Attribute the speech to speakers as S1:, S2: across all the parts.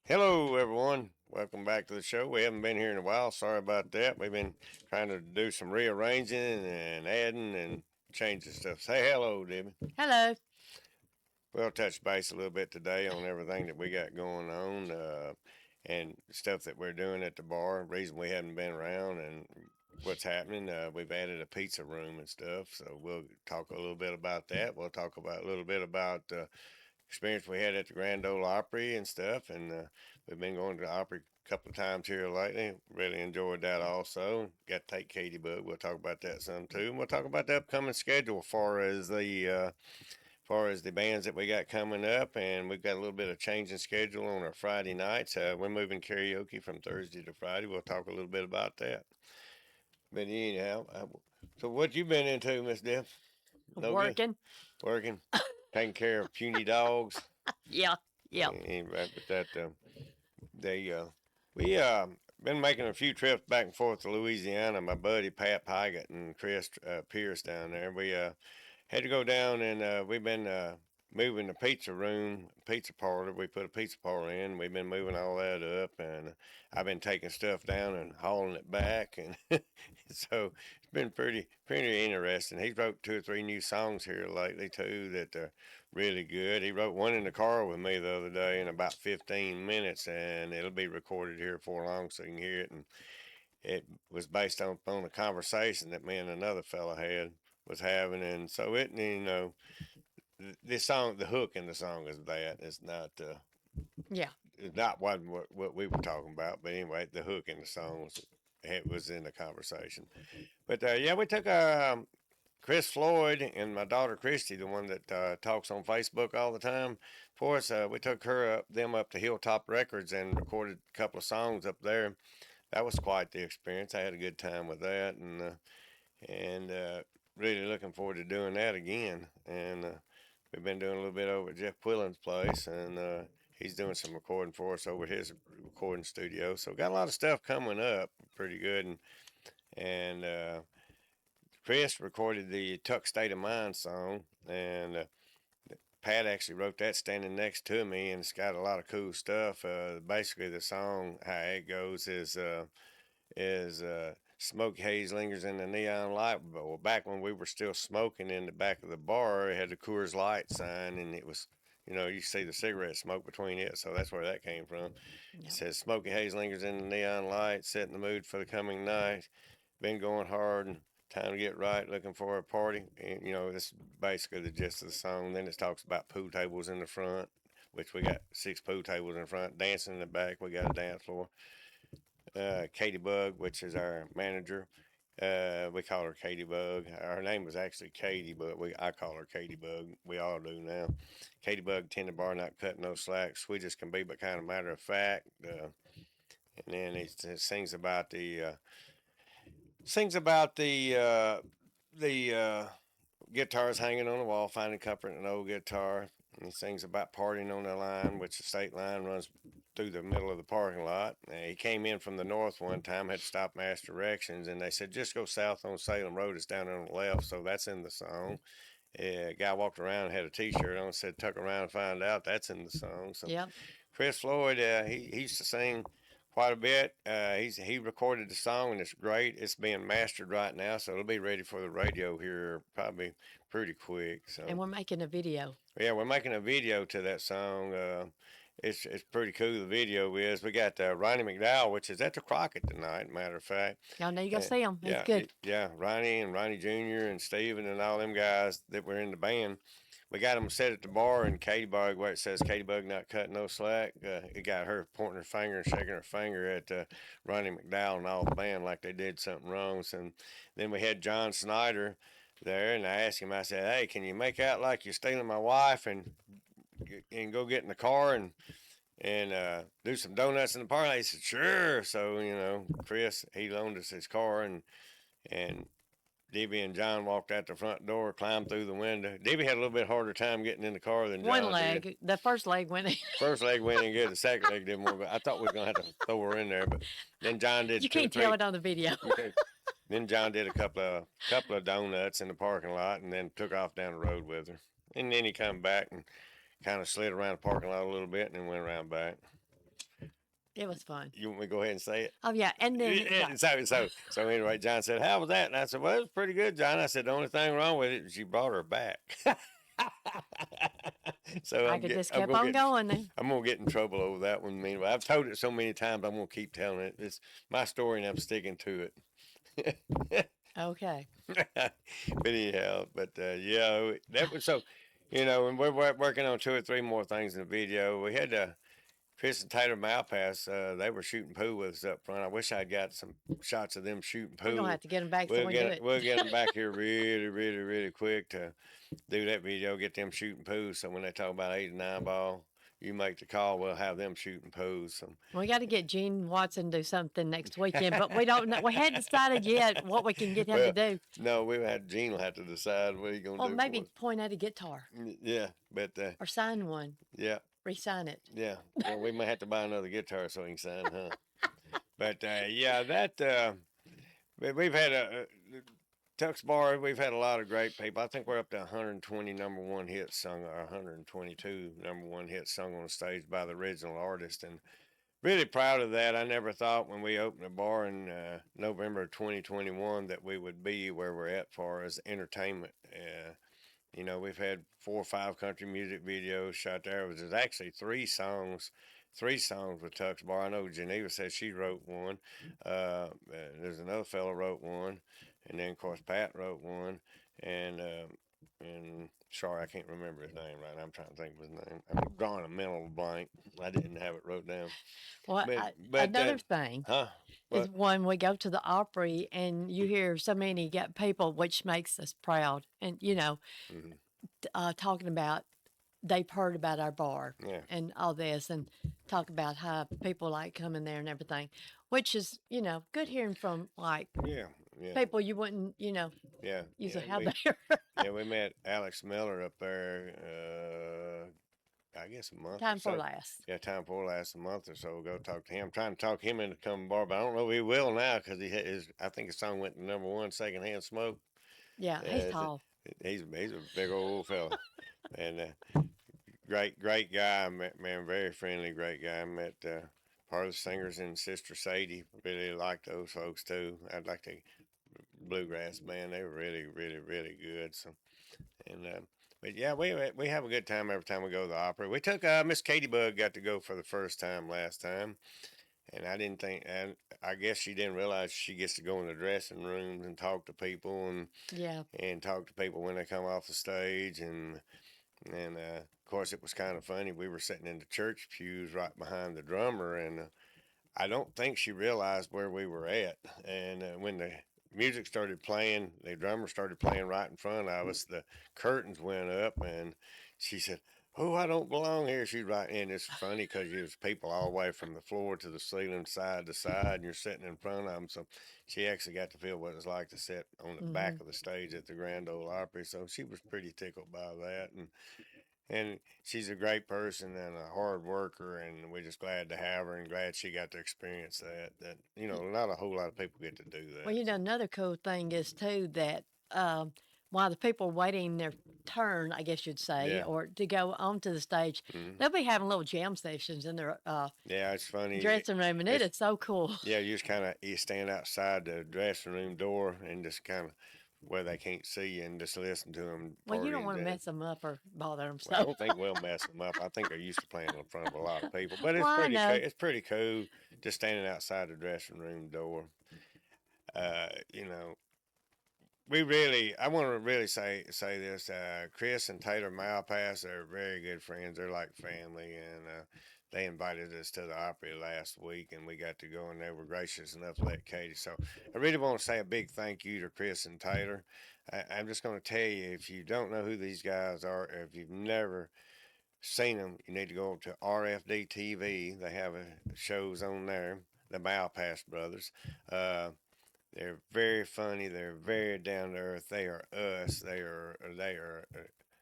S1: Hello, everyone. Welcome back to the show. We haven't been here in a while. Sorry about that. We've been trying to do some rearranging and adding and changing stuff. Say hello, Debbie.
S2: Hello.
S1: We'll touch base a little bit today on everything that we got going on and stuff that we're doing at the bar. Reason we haven't been around and what's happening. We've added a pizza room and stuff, so we'll talk a little bit about that. We'll talk about a little bit about experience we had at the Grand Ole Opry and stuff, and we've been going to the Opry a couple of times here lately. Really enjoyed that also. Got to take Katie Bug. We'll talk about that some too. And we'll talk about the upcoming schedule far as the bands that we got coming up, and we've got a little bit of change in schedule on our Friday nights. We're moving karaoke from Thursday to Friday. We'll talk a little bit about that. But anyhow, so what you been into, Miss Deb? No good.
S2: Working.
S1: Working, taking care of puny dogs.
S2: Yeah. Yeah.
S1: Anyway, but that they we been making a few trips back and forth to Louisiana. My buddy Pat Pygott and Chris Pierce down there. We had to go down and we've been moving the pizza room, pizza parlor. We put a pizza parlor in. We've been moving all that up, and I've been taking stuff down and hauling it back, and so it's been pretty interesting. He's wrote two or three new songs here lately too that are really good. He wrote one in the car with me the other day in about 15 minutes, and it'll be recorded here before long, so you can hear it. And it was based on a conversation that me and another fella had was having, and so this song, the hook in the song is that.
S2: Yeah.
S1: It's not what we were talking about, but anyway, the hook in the song was in the conversation. But yeah, we took Chris Floyd and my daughter Christy, the one that talks on Facebook all the time, for us. We took them up to Hilltop Records and recorded a couple of songs up there. That was quite the experience. I had a good time with that, and really looking forward to doing that again. And we've been doing a little bit over at Jeff Quillen's place, and he's doing some recording for us over at his recording studio. So got a lot of stuff coming up, pretty good. And Chris recorded the Tuck State of Mind song, and Pat actually wrote that standing next to me, and it's got a lot of cool stuff. Basically, the song how it goes is smoke haze lingers in the neon light. Well, back when we were still smoking in the back of the bar, it had the Coors Light sign, and it was, you see the cigarette smoke between it, so that's where that came from. It
S2: Yeah.
S1: says, smoky haze lingers in the neon light, setting the mood for the coming night. Been going hard and time to get right, looking for a party. And, this is basically the gist of the song. Then it talks about pool tables in the front, which we got 6 pool tables in the front, dancing in the back. We got a dance floor. Katie Bug, which is our manager. We call her Katie Bug. Her name was actually Katie, but I call her Katie Bug. We all do now. Katie Bug, tend the bar, not cutting no slack. Sweet as can be, but kind of matter of fact. And then it sings about the guitars hanging on the wall, finding comfort in an old guitar. And he sings about partying on the line, which the state line runs through the middle of the parking lot. He came in from the north one time, had to stop and ask directions, and they said, just go south on Salem Road. It's down on the left, so that's in the song. A guy walked around and had a T-shirt on, said, tuck around and find out. That's in the song. So
S2: Yep.
S1: Chris Floyd, he used to sing quite a bit. He recorded the song and it's great. It's being mastered right now, so it'll be ready for the radio here probably pretty quick. So
S2: And we're making a video.
S1: yeah, we're making a video to that song. It's pretty cool. The video is we got Ronnie McDowell, which is at the Crockett tonight. Matter of fact,
S2: Y'all know you go
S1: and
S2: see him. He's
S1: yeah,
S2: good.
S1: yeah, Ronnie and Ronnie Jr. and Steven and all them guys that were in the band. We got them set at the bar, and Katie Bug, where it says Katie Bug not cutting no slack. It got her pointing her finger and shaking her finger at Ronnie McDowell and all the band like they did something wrong. So then we had John Snyder there, and I asked him, I said, hey, can you make out like you're stealing my wife and go get in the car and do some donuts in the park? He said, sure. So, Chris, he loaned us his car, and Debbie and John walked out the front door, climbed through the window. Debbie had a little bit harder time getting in the car than
S2: One
S1: John did.
S2: leg. The first leg went in.
S1: First leg went in good, the second leg didn't work. But I thought we were gonna have to throw her in there, but then John did
S2: You
S1: two or
S2: can't tell
S1: three.
S2: it on the video.
S1: Okay. Then John did a couple of donuts in the parking lot, and then took off down the road with her. And then he come back and kind of slid around the parking lot a little bit, and then went around back.
S2: It was fun.
S1: You want me to go ahead and say it?
S2: Oh yeah, and then
S1: So anyway, John said, "How was that?" And I said, "Well, it was pretty good, John." I said, "The only thing wrong with it is you brought her back." So
S2: I could just kept on going then.
S1: I'm gonna get in trouble over that one. Meanwhile, I've told it so many times, I'm gonna keep telling it. It's my story, and I'm sticking to it.
S2: Okay.
S1: But anyhow, yeah, that was so. And we're working on 2 or 3 more things in the video. We had Chris and Taylor Malpass, they were shooting pool with us up front. I wish I'd got some shots of them shooting
S2: We're gonna
S1: pool.
S2: have to get them back so we do it.
S1: We'll get them back here really, really, really quick to do that video. Get them shooting pool. So when they talk about 8 and 9 ball, you make the call. We'll have them shooting pools. So.
S2: We got to get Gene Watson to do something next weekend, but we don't know. We hadn't decided yet what we can get him to do.
S1: No, Gene will have to decide what he's gonna do.
S2: Well, maybe point at a guitar.
S1: Yeah, but
S2: or sign one.
S1: Yeah.
S2: Re-sign it.
S1: Yeah. Well, we may have to buy another guitar so he can sign, huh? But yeah, we've had Tux Bar. We've had a lot of great people. I think we're up to 120 number one hits sung, or 122 number one hits sung on the stage by the original artist, and really proud of that. I never thought when we opened the bar in November of 2021 that we would be where we're at far as entertainment. We've had 4 or 5 country music videos shot there. There's actually 3 songs with Tux Bar. I know Geneva said she wrote one. There's another fellow wrote one, and then of course Pat wrote one, and sorry, I can't remember his name right now. I'm trying to think of his name. I'm drawing a mental blank. I didn't have it wrote down.
S2: Well, another thing is when we go to the Opry and you hear so many people, which makes us proud, and talking about they've heard about our bar and all this, and talk about how people like coming there and everything, which is good hearing from people you wouldn't usually have there.
S1: Yeah, we met Alex Miller up there. I guess a month.
S2: Time for last.
S1: Yeah, time for last a month or so. Go talk to him. I'm trying to talk him into coming bar, but I don't know if he will now because I think his song went to number 1, Secondhand Smoke.
S2: Yeah, he's tall.
S1: He's a big old fella, and great guy. Man, very friendly, great guy. I met part of the singers in Sister Sadie. Really liked those folks too. I'd like to bluegrass band. They were really, really, really good. So, but yeah, we have a good time every time we go to the Opry. We took Miss Katie Bug got to go for the first time last time, and I didn't think, and I guess she didn't realize she gets to go in the dressing rooms and talk to people and talk to people when they come off the stage and of course it was kind of funny. We were sitting in the church pews right behind the drummer, and I don't think she realized where we were at, and when the music started playing, the drummer started playing right in front of us, the curtains went up, and she said, "Oh, I don't belong here." She's right, and it's funny because there's people all the way from the floor to the ceiling, side to side, and you're sitting in front of them. So she actually got to feel what it was like to sit on the back of the stage at the Grand Ole Opry. So she was pretty tickled by that, and she's a great person and a hard worker, and we're just glad to have her and glad she got to experience that. Not a whole lot of people get to do that.
S2: Well, another cool thing is too that while the people are waiting their turn, I guess you'd say, or to go onto the stage, they'll be having little jam sessions in their
S1: it's funny
S2: dressing room, and it is so cool.
S1: Yeah, you just you stand outside the dressing room door and just kind of where they can't see you and just listen to them.
S2: Well, you don't want to mess them up or bother them. So
S1: I don't think we'll mess them up. I think they're used to playing in front of a lot of people, but it's pretty cool just standing outside the dressing room door. I want to really say this. Chris and Taylor Malpass are very good friends. They're like family, and they invited us to the Opry last week, and we got to go, and they were gracious enough to let Katie. So I really want to say a big thank you to Chris and Taylor. I'm just going to tell you, if you don't know who these guys are, or if you've never seen them, you need to go to RFD TV. They have shows on there, the Malpass brothers. They're very funny. They're very down to earth. They are us. They are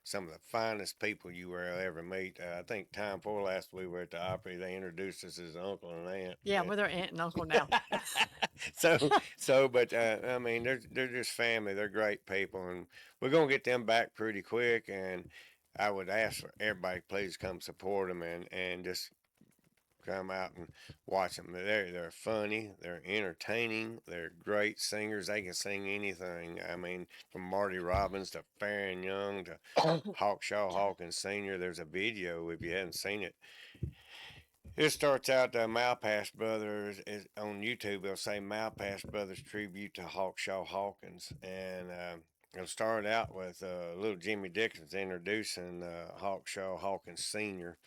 S1: some of the finest people you will ever meet. I think time before last we were at the Opry, they introduced us as uncle and aunt.
S2: Yeah, we're their aunt and uncle now.
S1: But I mean, they're just family. They're great people, and we're gonna get them back pretty quick. And I would ask for everybody, please come support them and just come out and watch them. They're funny, they're entertaining, they're great singers. They can sing anything. I mean, from Marty Robbins to Farron Young to Hawkshaw Hawkins Sr. There's a video, if you haven't seen it. It starts out Malpass Brothers is on YouTube. They'll say Malpass Brothers tribute to Hawkshaw Hawkins, and it'll start out with little Jimmy Dixon's introducing Hawkshaw Hawkins Sr.,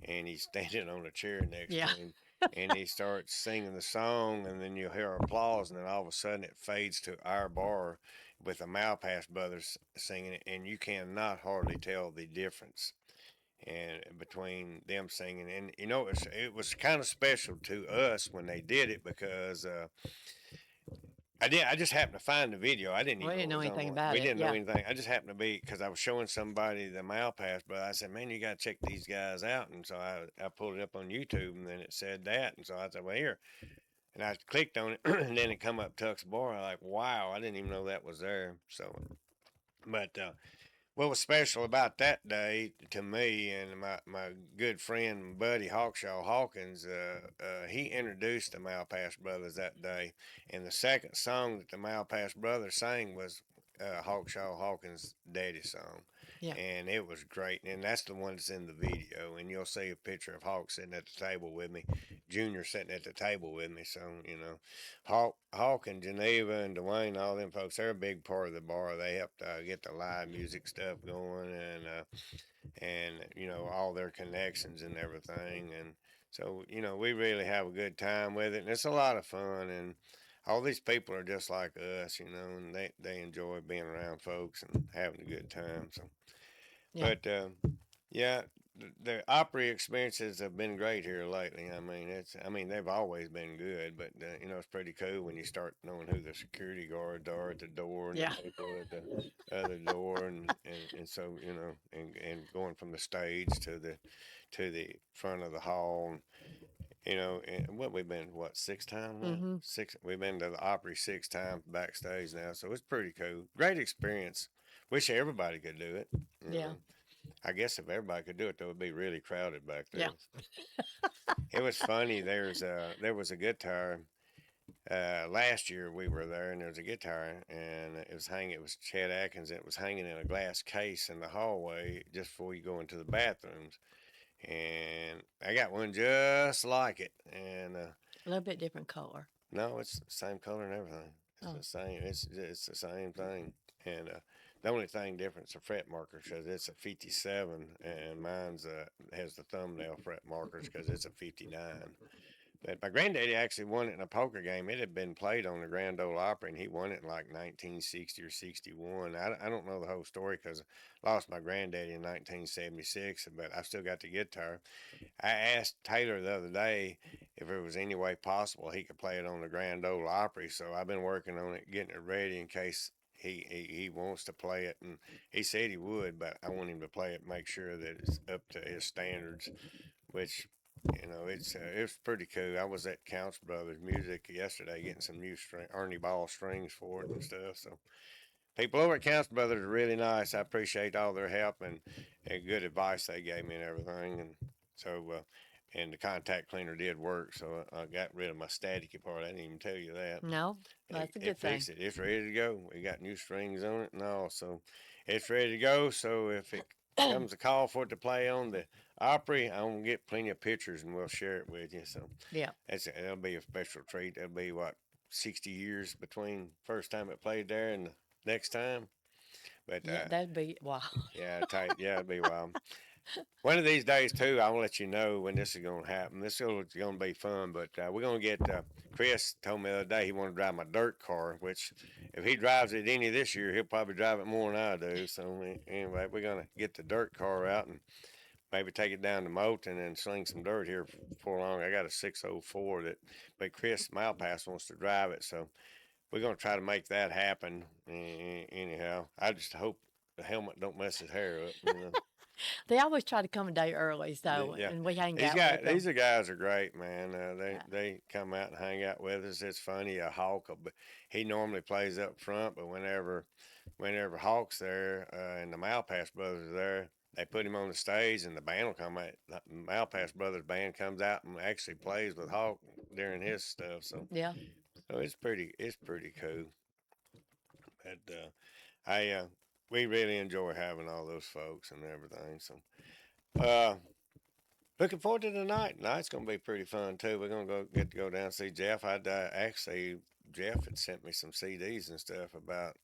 S1: and he's standing on a chair next
S2: Yeah.
S1: to him, and he starts singing the song, and then you'll hear applause, and then all of a sudden it fades to our bar with the Malpass Brothers singing it, and you cannot hardly tell the difference and between them singing. And it was kind of special to us when they did it because I just happened to find the video. I didn't
S2: We
S1: even know
S2: didn't
S1: it
S2: know
S1: was
S2: anything
S1: on.
S2: about
S1: We
S2: it.
S1: didn't know
S2: Yeah.
S1: anything. I just happened to be because I was showing somebody the Malpass, but I said, "Man, you got to check these guys out." And so I pulled it up on YouTube, and then it said that, and so I said, "Well, here." And I clicked on it, and then it come up Tuck's Bar. I'm like, "Wow, I didn't even know that was there." So, but what was special about that day to me and my good friend and buddy Hawkshaw Hawkins, he introduced the Malpass Brothers that day. And the second song that the Malpass Brothers sang was Hawkshaw Hawkins' daddy song.
S2: Yeah.
S1: And it was great. And that's the one that's in the video. And you'll see a picture of Hawk sitting at the table with me, Junior sitting at the table with me. So, Hawk and Geneva and Dwayne, all them folks, they're a big part of the bar. They helped get the live music stuff going and all their connections and everything. And so, we really have a good time with it. And it's a lot of fun. And all these people are just like us, and they enjoy being around folks and having a good time. So,
S2: Yeah.
S1: but yeah, the Opry experiences have been great here lately. I mean they've always been good, but it's pretty cool when you start knowing who the security guards are at the door and
S2: Yeah.
S1: the people at the other door, and so and going from the stage to the front of the hall. And what we've been, what, 6 times now?
S2: Mm-hmm.
S1: Six. We've been to the Opry 6 times backstage now, so it's pretty cool. Great experience. Wish everybody could do it. You
S2: Yeah.
S1: know. I guess if everybody could do it, though, it'd be really crowded back
S2: Yeah.
S1: there. It was funny. There was a guitar. Last year we were there, and there was a guitar, and it was hanging. It was Chet Atkins. And it was hanging in a glass case in the hallway just before you go into the bathrooms. And I got one just like it, and
S2: A little bit different color.
S1: no, it's the same color and everything. It's
S2: Oh.
S1: the same. It's the same thing. And the only thing different is the fret markers because it's a 57, and mine's has the thumbnail fret markers because it's a 59. But my granddaddy actually won it in a poker game. It had been played on the Grand Ole Opry, and he won it in like 1960 or 61. I don't know the whole story because I lost my granddaddy in 1976, but I still got the guitar. I asked Taylor the other day if there was any way possible he could play it on the Grand Ole Opry, so I've been working on it, getting it ready in case he wants to play it, and he said he would, but I want him to play it, make sure that it's up to his standards, which it's pretty cool. I was at Counts Brothers Music yesterday getting some new Ernie Ball strings for it and stuff. So people over at Counts Brothers are really nice. I appreciate all their help and good advice they gave me and everything. And so and the contact cleaner did work, so I got rid of my staticky part. I didn't even tell you that.
S2: No,
S1: It,
S2: that's a
S1: it
S2: good thing.
S1: fixed it. It's ready to go. We got new strings on it and all, so it's ready to go. So if it comes a call for it to play on the Opry, I'm gonna get plenty of pictures and we'll share it with you. So
S2: Yeah.
S1: that'll be a special treat. That'll be what 60 years between first time it played there and the next time. But
S2: Yeah. That'd be wow.
S1: yeah, tight. Yeah, it'll be wild. One of these days, too, I'll let you know when this is going to happen. This is going to be fun, but we're going to get. Chris told me the other day he wanted to drive my dirt car, which if he drives it any this year, he'll probably drive it more than I do. So, anyway, we're going to get the dirt car out and maybe take it down to Moulton and sling some dirt here before long. I got a 604 but Chris Malpass wants to drive it. So, we're going to try to make that happen. Anyhow, I just hope the helmet don't mess his hair up.
S2: They always try to come a day early, so
S1: Yeah,
S2: and we hang
S1: these
S2: out
S1: guys,
S2: with them.
S1: guys are great, man. They
S2: Yeah.
S1: they come out and hang out with us. It's funny. Hawk, he normally plays up front, but whenever Hawk's there and the Malpass brothers are there, they put him on the stage, and the band will come out. The Malpass Brothers band comes out and actually plays with Hawk during his stuff.
S2: Yeah.
S1: So it's pretty cool. But I we really enjoy having all those folks and everything. So looking forward to the night. Night's gonna be pretty fun too. We're gonna get to go down and see Jeff. I'd actually Jeff had sent me some CDs and stuff about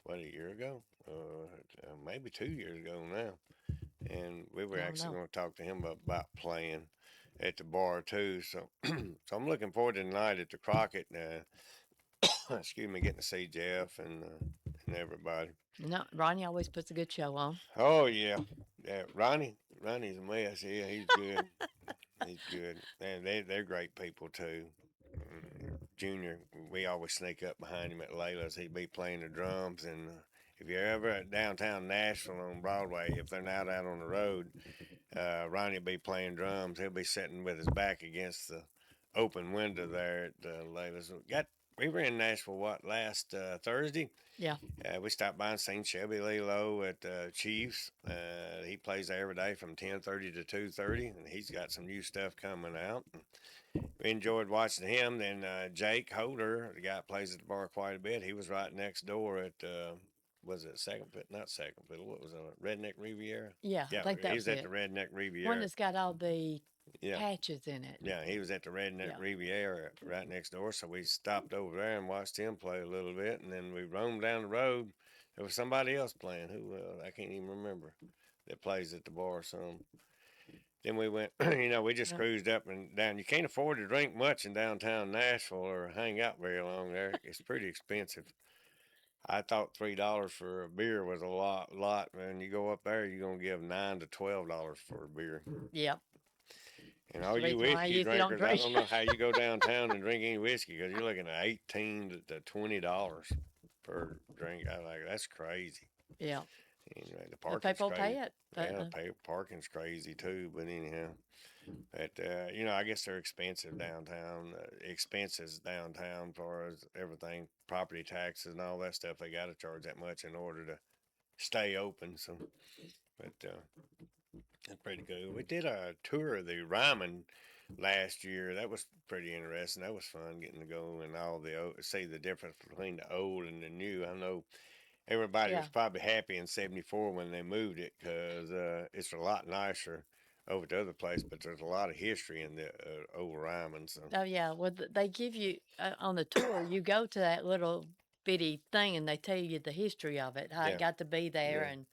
S1: what, a year ago, maybe 2 years ago now, and we were
S2: I don't
S1: actually
S2: know.
S1: going to talk to him about playing at the bar too. So so I'm looking forward to tonight at the Crockett. Excuse me, getting to see Jeff and everybody.
S2: No, Ronnie always puts a good show on.
S1: Oh yeah, yeah. Ronnie's a mess. Yeah, he's good. He's good, and they're great people too. Junior, we always sneak up behind him at Layla's. He'd be playing the drums, and if you're ever at downtown Nashville on Broadway, if they're not out on the road, Ronnie'll be playing drums. He'll be sitting with his back against the open window there at Layla's. We were in Nashville last Thursday.
S2: Yeah.
S1: We stopped by and seen Shelby Lee Lowe at Chiefs. He plays there every day from 10:30 to 2:30, and he's got some new stuff coming out. We enjoyed watching him. Then Jake Holder, the guy that plays at the bar quite a bit, he was right next door at was it Second Fiddle? Not Second Fiddle. What was it? Redneck Riviera.
S2: Yeah, I
S1: Yeah,
S2: think that
S1: he
S2: was
S1: was at the
S2: it.
S1: Redneck
S2: One
S1: Riviera.
S2: that's got all the
S1: Yeah,
S2: patches in it.
S1: yeah, he was at the Redneck
S2: Yeah.
S1: Riviera right next door. So we stopped over there and watched him play a little bit, and then we roamed down the road. There was somebody else playing who I can't even remember that plays at the bar. So then we went, we just
S2: Yeah.
S1: cruised up and down. You can't afford to drink much in downtown Nashville or hang out very long there. It's pretty expensive. I thought $3 for a beer was a lot. Man, you go up there, you're gonna give $9 to $12 for a beer.
S2: Yep.
S1: And
S2: That's
S1: all
S2: the
S1: you
S2: reason why I
S1: whiskey
S2: usually don't
S1: drinkers, I
S2: drink.
S1: don't know how you go downtown and drink any whiskey because you're looking at $18 to $20 per drink. I like that's crazy.
S2: Yeah.
S1: Anyway, the
S2: The
S1: parking's
S2: people
S1: crazy.
S2: pay it.
S1: Yeah, parking's crazy too. But anyhow, but I guess they're expensive downtown. Expenses downtown, as far as everything, property taxes and all that stuff. They got to charge that much in order to stay open. So, but that's pretty cool. We did a tour of the Ryman last year. That was pretty interesting. That was fun getting to go and see the difference between the old and the new. I know everybody
S2: Yeah.
S1: was probably happy in '74 when they moved it because it's a lot nicer over to other place, but there's a lot of history in the old Ryman. So
S2: Oh yeah. Well, they give you on the tour. You go to that little bitty thing, and they tell you the history of it, how it
S1: yeah,
S2: got to be there,
S1: yeah,
S2: and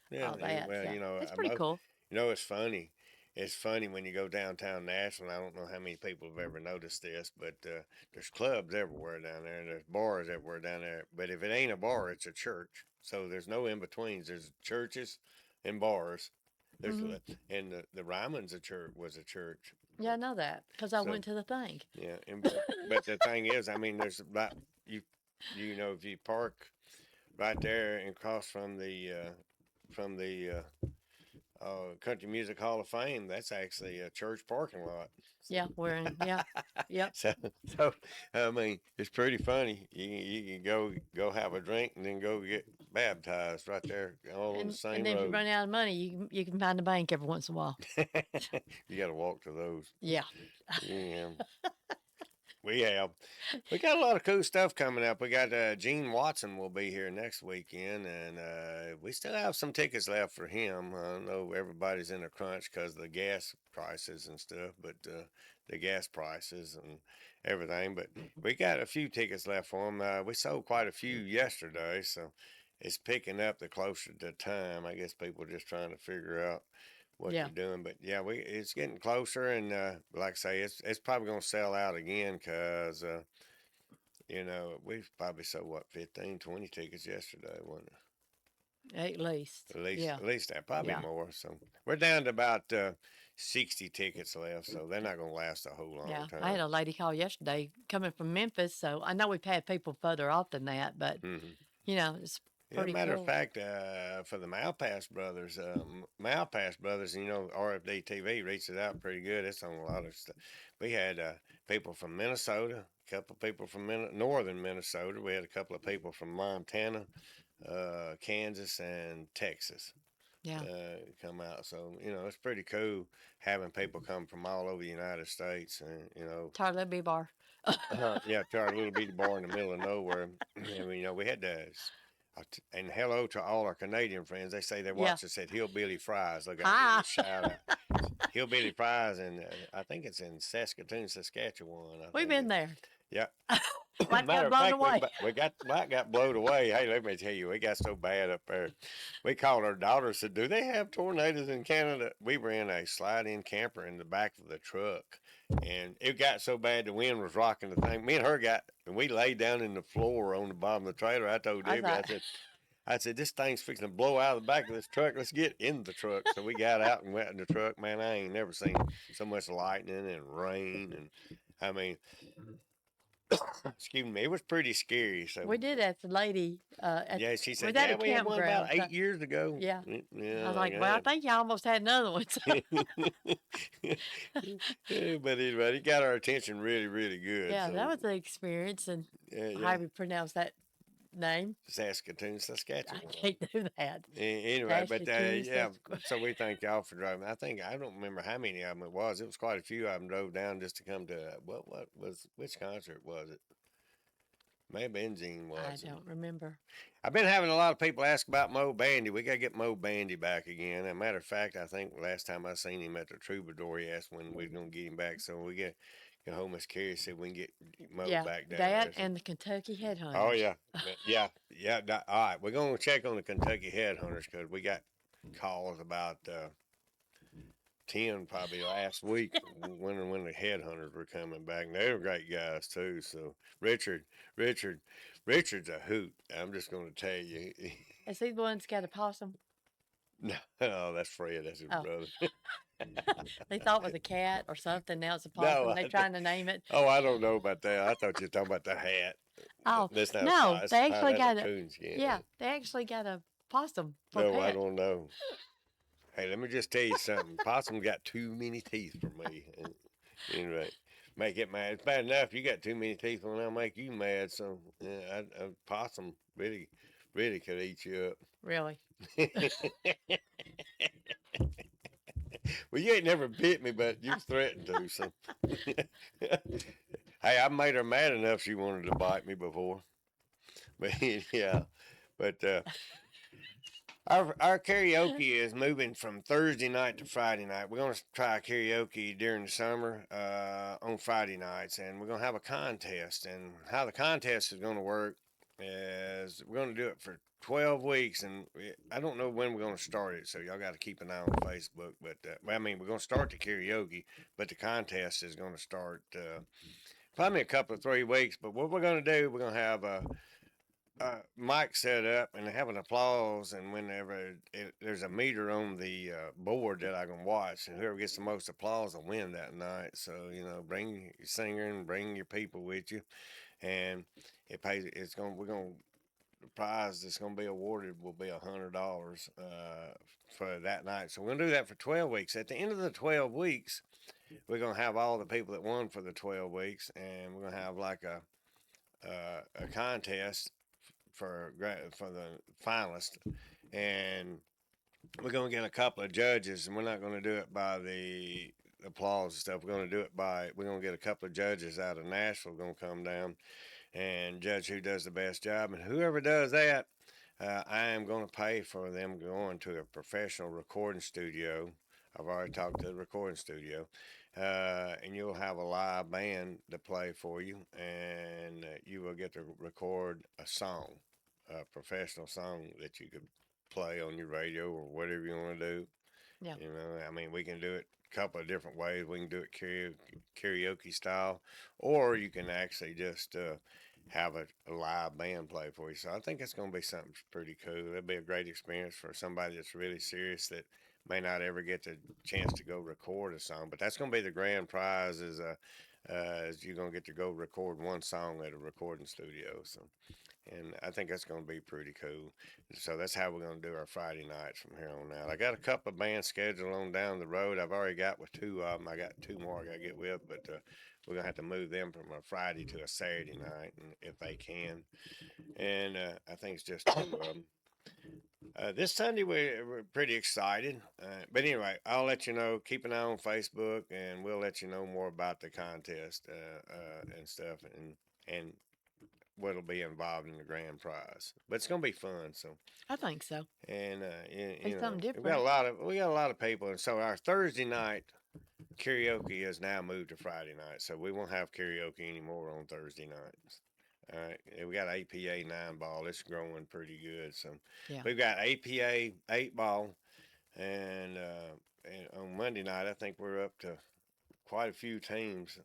S1: yeah.
S2: all that.
S1: Well,
S2: So it's pretty cool.
S1: it's funny. It's funny when you go downtown Nashville. I don't know how many people have ever noticed this, but there's clubs everywhere down there, and there's bars everywhere down there. But if it ain't a bar, it's a church. So there's no in betweens. There's churches and bars. There's
S2: Hmm.
S1: and the Ryman's a church was a church.
S2: Yeah, I know that because I
S1: So
S2: went to the thing.
S1: yeah, but the thing is, I mean, there's about if you park right there and across from the Country Music Hall of Fame, that's actually a church parking lot.
S2: Yeah, we're in. Yeah, yep.
S1: So, so I mean, it's pretty funny. You can go have a drink and then go get baptized right there, all on the
S2: And
S1: same
S2: then if you
S1: road.
S2: run out of money, you can find a bank every once in a while.
S1: You got to walk to those.
S2: Yeah.
S1: Yeah. We have. We got a lot of cool stuff coming up. We got Gene Watson will be here next weekend, and we still have some tickets left for him. I know everybody's in a crunch because of the gas prices and stuff, but the gas prices and everything. But we got a few tickets left for him. We sold quite a few yesterday, so it's picking up the closer to time. I guess people are just trying to figure out what
S2: Yeah.
S1: they're doing. But yeah, it's getting closer, and like I say, it's probably gonna sell out again because we've probably sold what 15, 20 tickets yesterday, wasn't it?
S2: At least. Yeah.
S1: At least that, probably
S2: Yeah.
S1: more. So we're down to about 60 tickets left, so they're not gonna last a whole long
S2: Yeah.
S1: time.
S2: I had a lady call yesterday coming from Memphis, so I know we've had people further off than that, but
S1: Hmm.
S2: it's
S1: Yeah,
S2: pretty
S1: matter of
S2: cool.
S1: fact, for the Malpass Brothers, RFD TV reached it out pretty good. It's on a lot of stuff. We had people from Minnesota, a couple of people from northern Minnesota. We had a couple of people from Montana, Kansas, and Texas.
S2: Yeah.
S1: come out. So it's pretty cool having people come from all over the United States, and
S2: Tarlet Bee Bar.
S1: yeah, to our little bitty bar in the middle of nowhere. And we had to. And hello to all our Canadian friends. They say they
S2: Yeah.
S1: watch us at Hillbilly Fries. Look, I give you
S2: Hi.
S1: a shout out. Hillbilly Fries, and I think it's in Saskatoon, Saskatchewan. I
S2: We've
S1: think
S2: been
S1: it.
S2: there.
S1: Yeah.
S2: Like got
S1: Matter of
S2: blown
S1: fact,
S2: away.
S1: we got Mike got blown away. Hey, let me tell you, we got so bad up there. We called our daughter. Said, "Do they have tornadoes in Canada?" We were in a slide-in camper in the back of the truck, and it got so bad the wind was rocking the thing. Me and her and we laid down in the floor on the bottom of the trailer. I told
S2: I
S1: Debbie,
S2: thought,
S1: I said, this thing's fixing to blow out of the back of this truck. Let's get in the truck. So we got out and went in the truck. Man, I ain't never seen so much lightning and rain. And I mean, excuse me, it was pretty scary. So
S2: we did ask the lady
S1: yeah, she
S2: was
S1: said,
S2: at
S1: yeah,
S2: a
S1: we had one about
S2: campground. So,
S1: 8 years ago.
S2: yeah. I
S1: Yeah,
S2: was
S1: like
S2: like, well, I
S1: that.
S2: think you almost had another one. So.
S1: But anyway, it got our attention really, really good.
S2: Yeah, that
S1: So
S2: was an experience. And
S1: yeah,
S2: how do you pronounce that name?
S1: Saskatoon,
S2: I
S1: Saskatchewan.
S2: can't do that.
S1: Anyway, but
S2: Saskatoon,
S1: yeah,
S2: Saskatchewan.
S1: so we thank y'all for driving. I don't remember how many of them it was. It was quite a few of them drove down just to come to what was which concert was it? Maybe Benzine
S2: I
S1: was.
S2: don't remember.
S1: I've been having a lot of people ask about Mo Bandy. We got to get Mo Bandy back again. As a matter of fact, I think last time I seen him at the Troubadour, he asked when we are gonna get him back. So we get home. Miss Carrie said we can get Mo
S2: Yeah,
S1: back down
S2: that
S1: there. So.
S2: and the Kentucky
S1: Oh
S2: Headhunters.
S1: yeah, yeah. All right, we're gonna check on the Kentucky Headhunters because we got calls about 10 probably last week when the headhunters were coming back. And they were great guys too. So Richard, Richard, Richard's a hoot. I'm just going to tell you.
S2: Is he the one that's got a possum?
S1: No, oh, that's Fred. That's his
S2: Oh,
S1: brother.
S2: they thought it was a cat or something. Now it's a
S1: No,
S2: possum. They're trying to name it.
S1: oh, I don't know about that. I thought you were talking about the hat.
S2: Oh,
S1: That's not a
S2: no,
S1: pot.
S2: they actually
S1: That's a
S2: got a,
S1: coonskin.
S2: yeah, they actually got a possum for
S1: No, I
S2: pet.
S1: don't know. Hey, let me just tell you something. Possum got too many teeth for me. Anyway, make it mad. It's bad enough you got too many teeth when I make you mad. So yeah, a possum really, really could eat you
S2: Really?
S1: up. Well, you ain't never bit me, but you've threatened to. So, hey, I made her mad enough she wanted to bite me before. But yeah, but our karaoke is moving from Thursday night to Friday night. We're going to try karaoke during the summer on Friday nights, and we're going to have a contest. And how the contest is going to work is we're going to do it for 12 weeks, and I don't know when we're going to start it, so y'all got to keep an eye on Facebook. But I mean, we're going to start the karaoke, but the contest is going to start probably a couple of 3 weeks. But what we're going to do, we're going to have a mic set up and have an applause, and whenever there's a meter on the board that I can watch, and whoever gets the most applause will win that night. So bring your singer and bring your people with you, and it pays. We're gonna the prize that's gonna be awarded will be $100 for that night. So we're gonna do that for 12 weeks. At the end of the 12 weeks, we're gonna have all the people that won for the 12 weeks, and we're gonna have like a contest for the finalists, and we're gonna get a couple of judges, and we're not gonna do it by the applause and stuff. We're gonna get a couple of judges out of Nashville gonna come down and judge who does the best job, and whoever does that, I am gonna pay for them going to a professional recording studio. I've already talked to the recording studio, and you'll have a live band to play for you, and you will get to record a song, a professional song that you could play on your radio or whatever you want to do.
S2: Yeah.
S1: I mean, we can do it a couple of different ways. We can do it karaoke style, or you can actually just have a live band play for you. So I think it's going to be something pretty cool. It'll be a great experience for somebody that's really serious that may not ever get the chance to go record a song. But that's going to be the grand prize is you're going to get to go record one song at a recording studio. So and I think that's going to be pretty cool. So that's how we're going to do our Friday nights from here on out. I got a couple of bands scheduled on down the road. I've already got with two of them. I got two more I got to get with, but we're going to have to move them from a Friday to a Saturday night, and if they can. And I think it's just two of them. This Sunday we're pretty excited. But anyway, I'll let you know. Keep an eye on Facebook, and we'll let you know more about the contest and stuff, and what'll be involved in the grand prize. But it's gonna be fun. So
S2: I think so.
S1: and
S2: It's something
S1: we got a
S2: different.
S1: lot of people, and so our Thursday night karaoke has now moved to Friday night, so we won't have karaoke anymore on Thursday nights. All right, we got APA 9 ball. It's growing pretty good. So
S2: Yeah.
S1: we've got APA 8 ball, and on Monday night I think we're up to quite a few teams,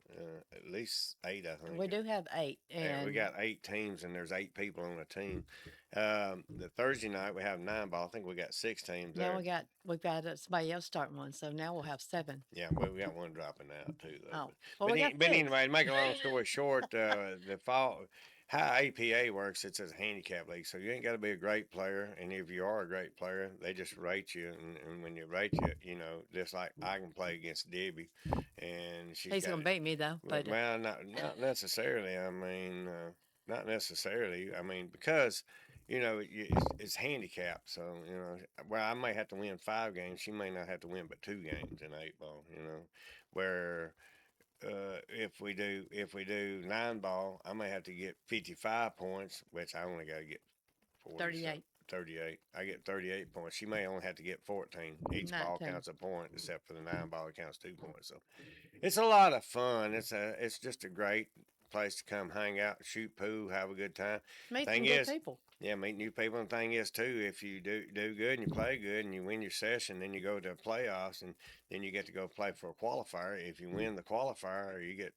S1: at least 8, I think.
S2: We do have 8,
S1: Yeah, we
S2: and
S1: got 8 teams, and there's 8 people on a team. The Thursday night we have 9 ball. I think we got 6 teams
S2: now
S1: there.
S2: we've got somebody else starting one, so now we'll have 7.
S1: Yeah, but we got one dropping out too, though.
S2: Oh, well, we got
S1: But
S2: 6.
S1: anyway, to make a long story short, the fall how APA works, it's a handicap league, so you ain't got to be a great player, and if you are a great player, they just rate you, and when you rate you, just like I can play against Debbie, and she's
S2: He's
S1: got
S2: gonna beat me though, but
S1: well, not necessarily. I mean, not necessarily. I mean, because it's handicapped. So well, I may have to win 5 games. She may not have to win but 2 games in 8 ball. Where if we do 9 ball, I may have to get 55 points, which I only got to get 40.
S2: 38,
S1: 38. I get 38 points. She may only have to get 14. Each ball
S2: 19.
S1: counts a point, except for the 9 ball, it counts 2 points. So it's a lot of fun. It's just a great place to come hang out, shoot pool, have a good time.
S2: Meet some
S1: Thing
S2: good
S1: is,
S2: people.
S1: yeah, meet new people. And the thing is too, if you do good and you play good and you win your session, then you go to playoffs and then you get to go play for a qualifier. If you win the qualifier, you get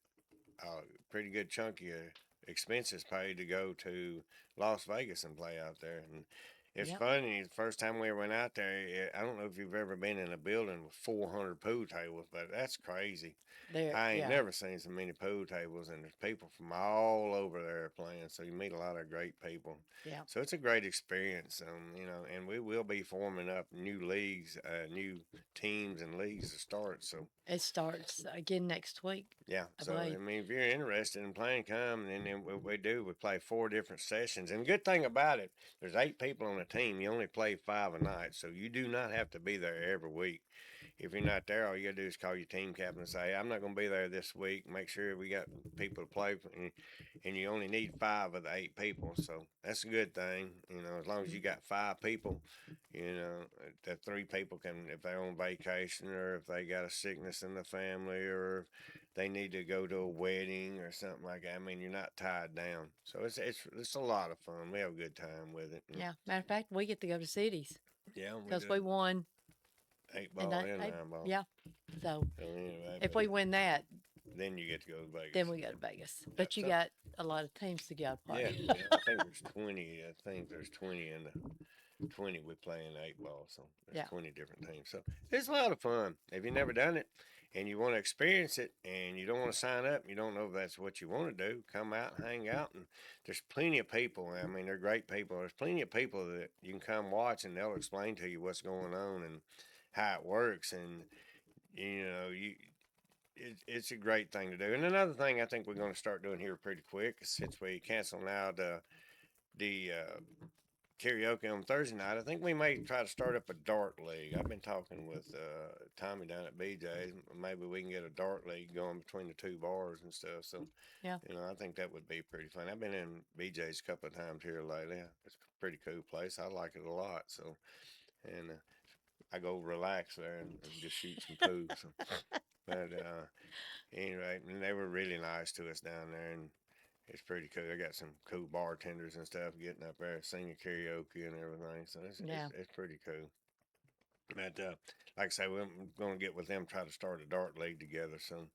S1: a pretty good chunk of your expenses paid to go to Las Vegas and play out there. And it's
S2: Yep.
S1: funny. The first time we went out there, I don't know if you've ever been in a building with 400 pool tables, but that's crazy.
S2: There,
S1: I ain't
S2: yeah,
S1: never seen so many pool tables, and there's people from all over there playing. So you meet a lot of great people.
S2: yeah.
S1: So it's a great experience, and we will be forming up new leagues, new teams and leagues to start. So
S2: It starts again next week,
S1: yeah,
S2: I
S1: so I
S2: believe.
S1: mean, if you're interested in playing, come, and then we play 4 different sessions. And the good thing about it, there's 8 people on a team. You only play 5 a night, so you do not have to be there every week. If you're not there, all you gotta do is call your team captain and say, "I'm not gonna be there this week. Make sure we got people to play, and you only need 5 of the 8 people." So that's a good thing, as long as you got 5 people, the 3 people can, if they're on vacation or if they got a sickness in the family or they need to go to a wedding or something like that. I mean, you're not tied down, so it's a lot of fun. We have a good time with it.
S2: Yeah. Matter of fact, we get to go to cities
S1: Yeah, we
S2: because
S1: do
S2: we won.
S1: eight
S2: And
S1: ball and 9 ball.
S2: yeah. So
S1: So anyway,
S2: if we win that,
S1: then you get to go to
S2: then
S1: Vegas.
S2: we go to Vegas.
S1: Yep.
S2: But you
S1: So
S2: got a lot of teams to go
S1: yeah,
S2: play.
S1: yeah, I think there's 20. I think there's 20 in the 20 we play in 8 ball. So there's
S2: Yeah.
S1: 20 different teams. So it's a lot of fun. If you've never done it and you want to experience it and you don't want to sign up, you don't know if that's what you want to do, come out and hang out. And there's plenty of people. I mean, they're great people. There's plenty of people that you can come watch and they'll explain to you what's going on and how it works. And you it's a great thing to do. And another thing I think we're going to start doing here pretty quick, since we cancel now the karaoke on Thursday night. I think we may try to start up a dart league. I've been talking with Tommy down at BJ's. Maybe we can get a dart league going between the 2 bars and stuff. So
S2: Yeah.
S1: I think that would be pretty fun. I've been in BJ's a couple of times here lately. It's a pretty cool place. I like it a lot. So and I go relax there and just shoot some pool. So. But anyway, and they were really nice to us down there, and it's pretty cool. They got some cool bartenders and stuff getting up there singing karaoke and everything, so
S2: Yeah.
S1: it's pretty cool. But like I say, we're going to get with them, try to start a dart league together. So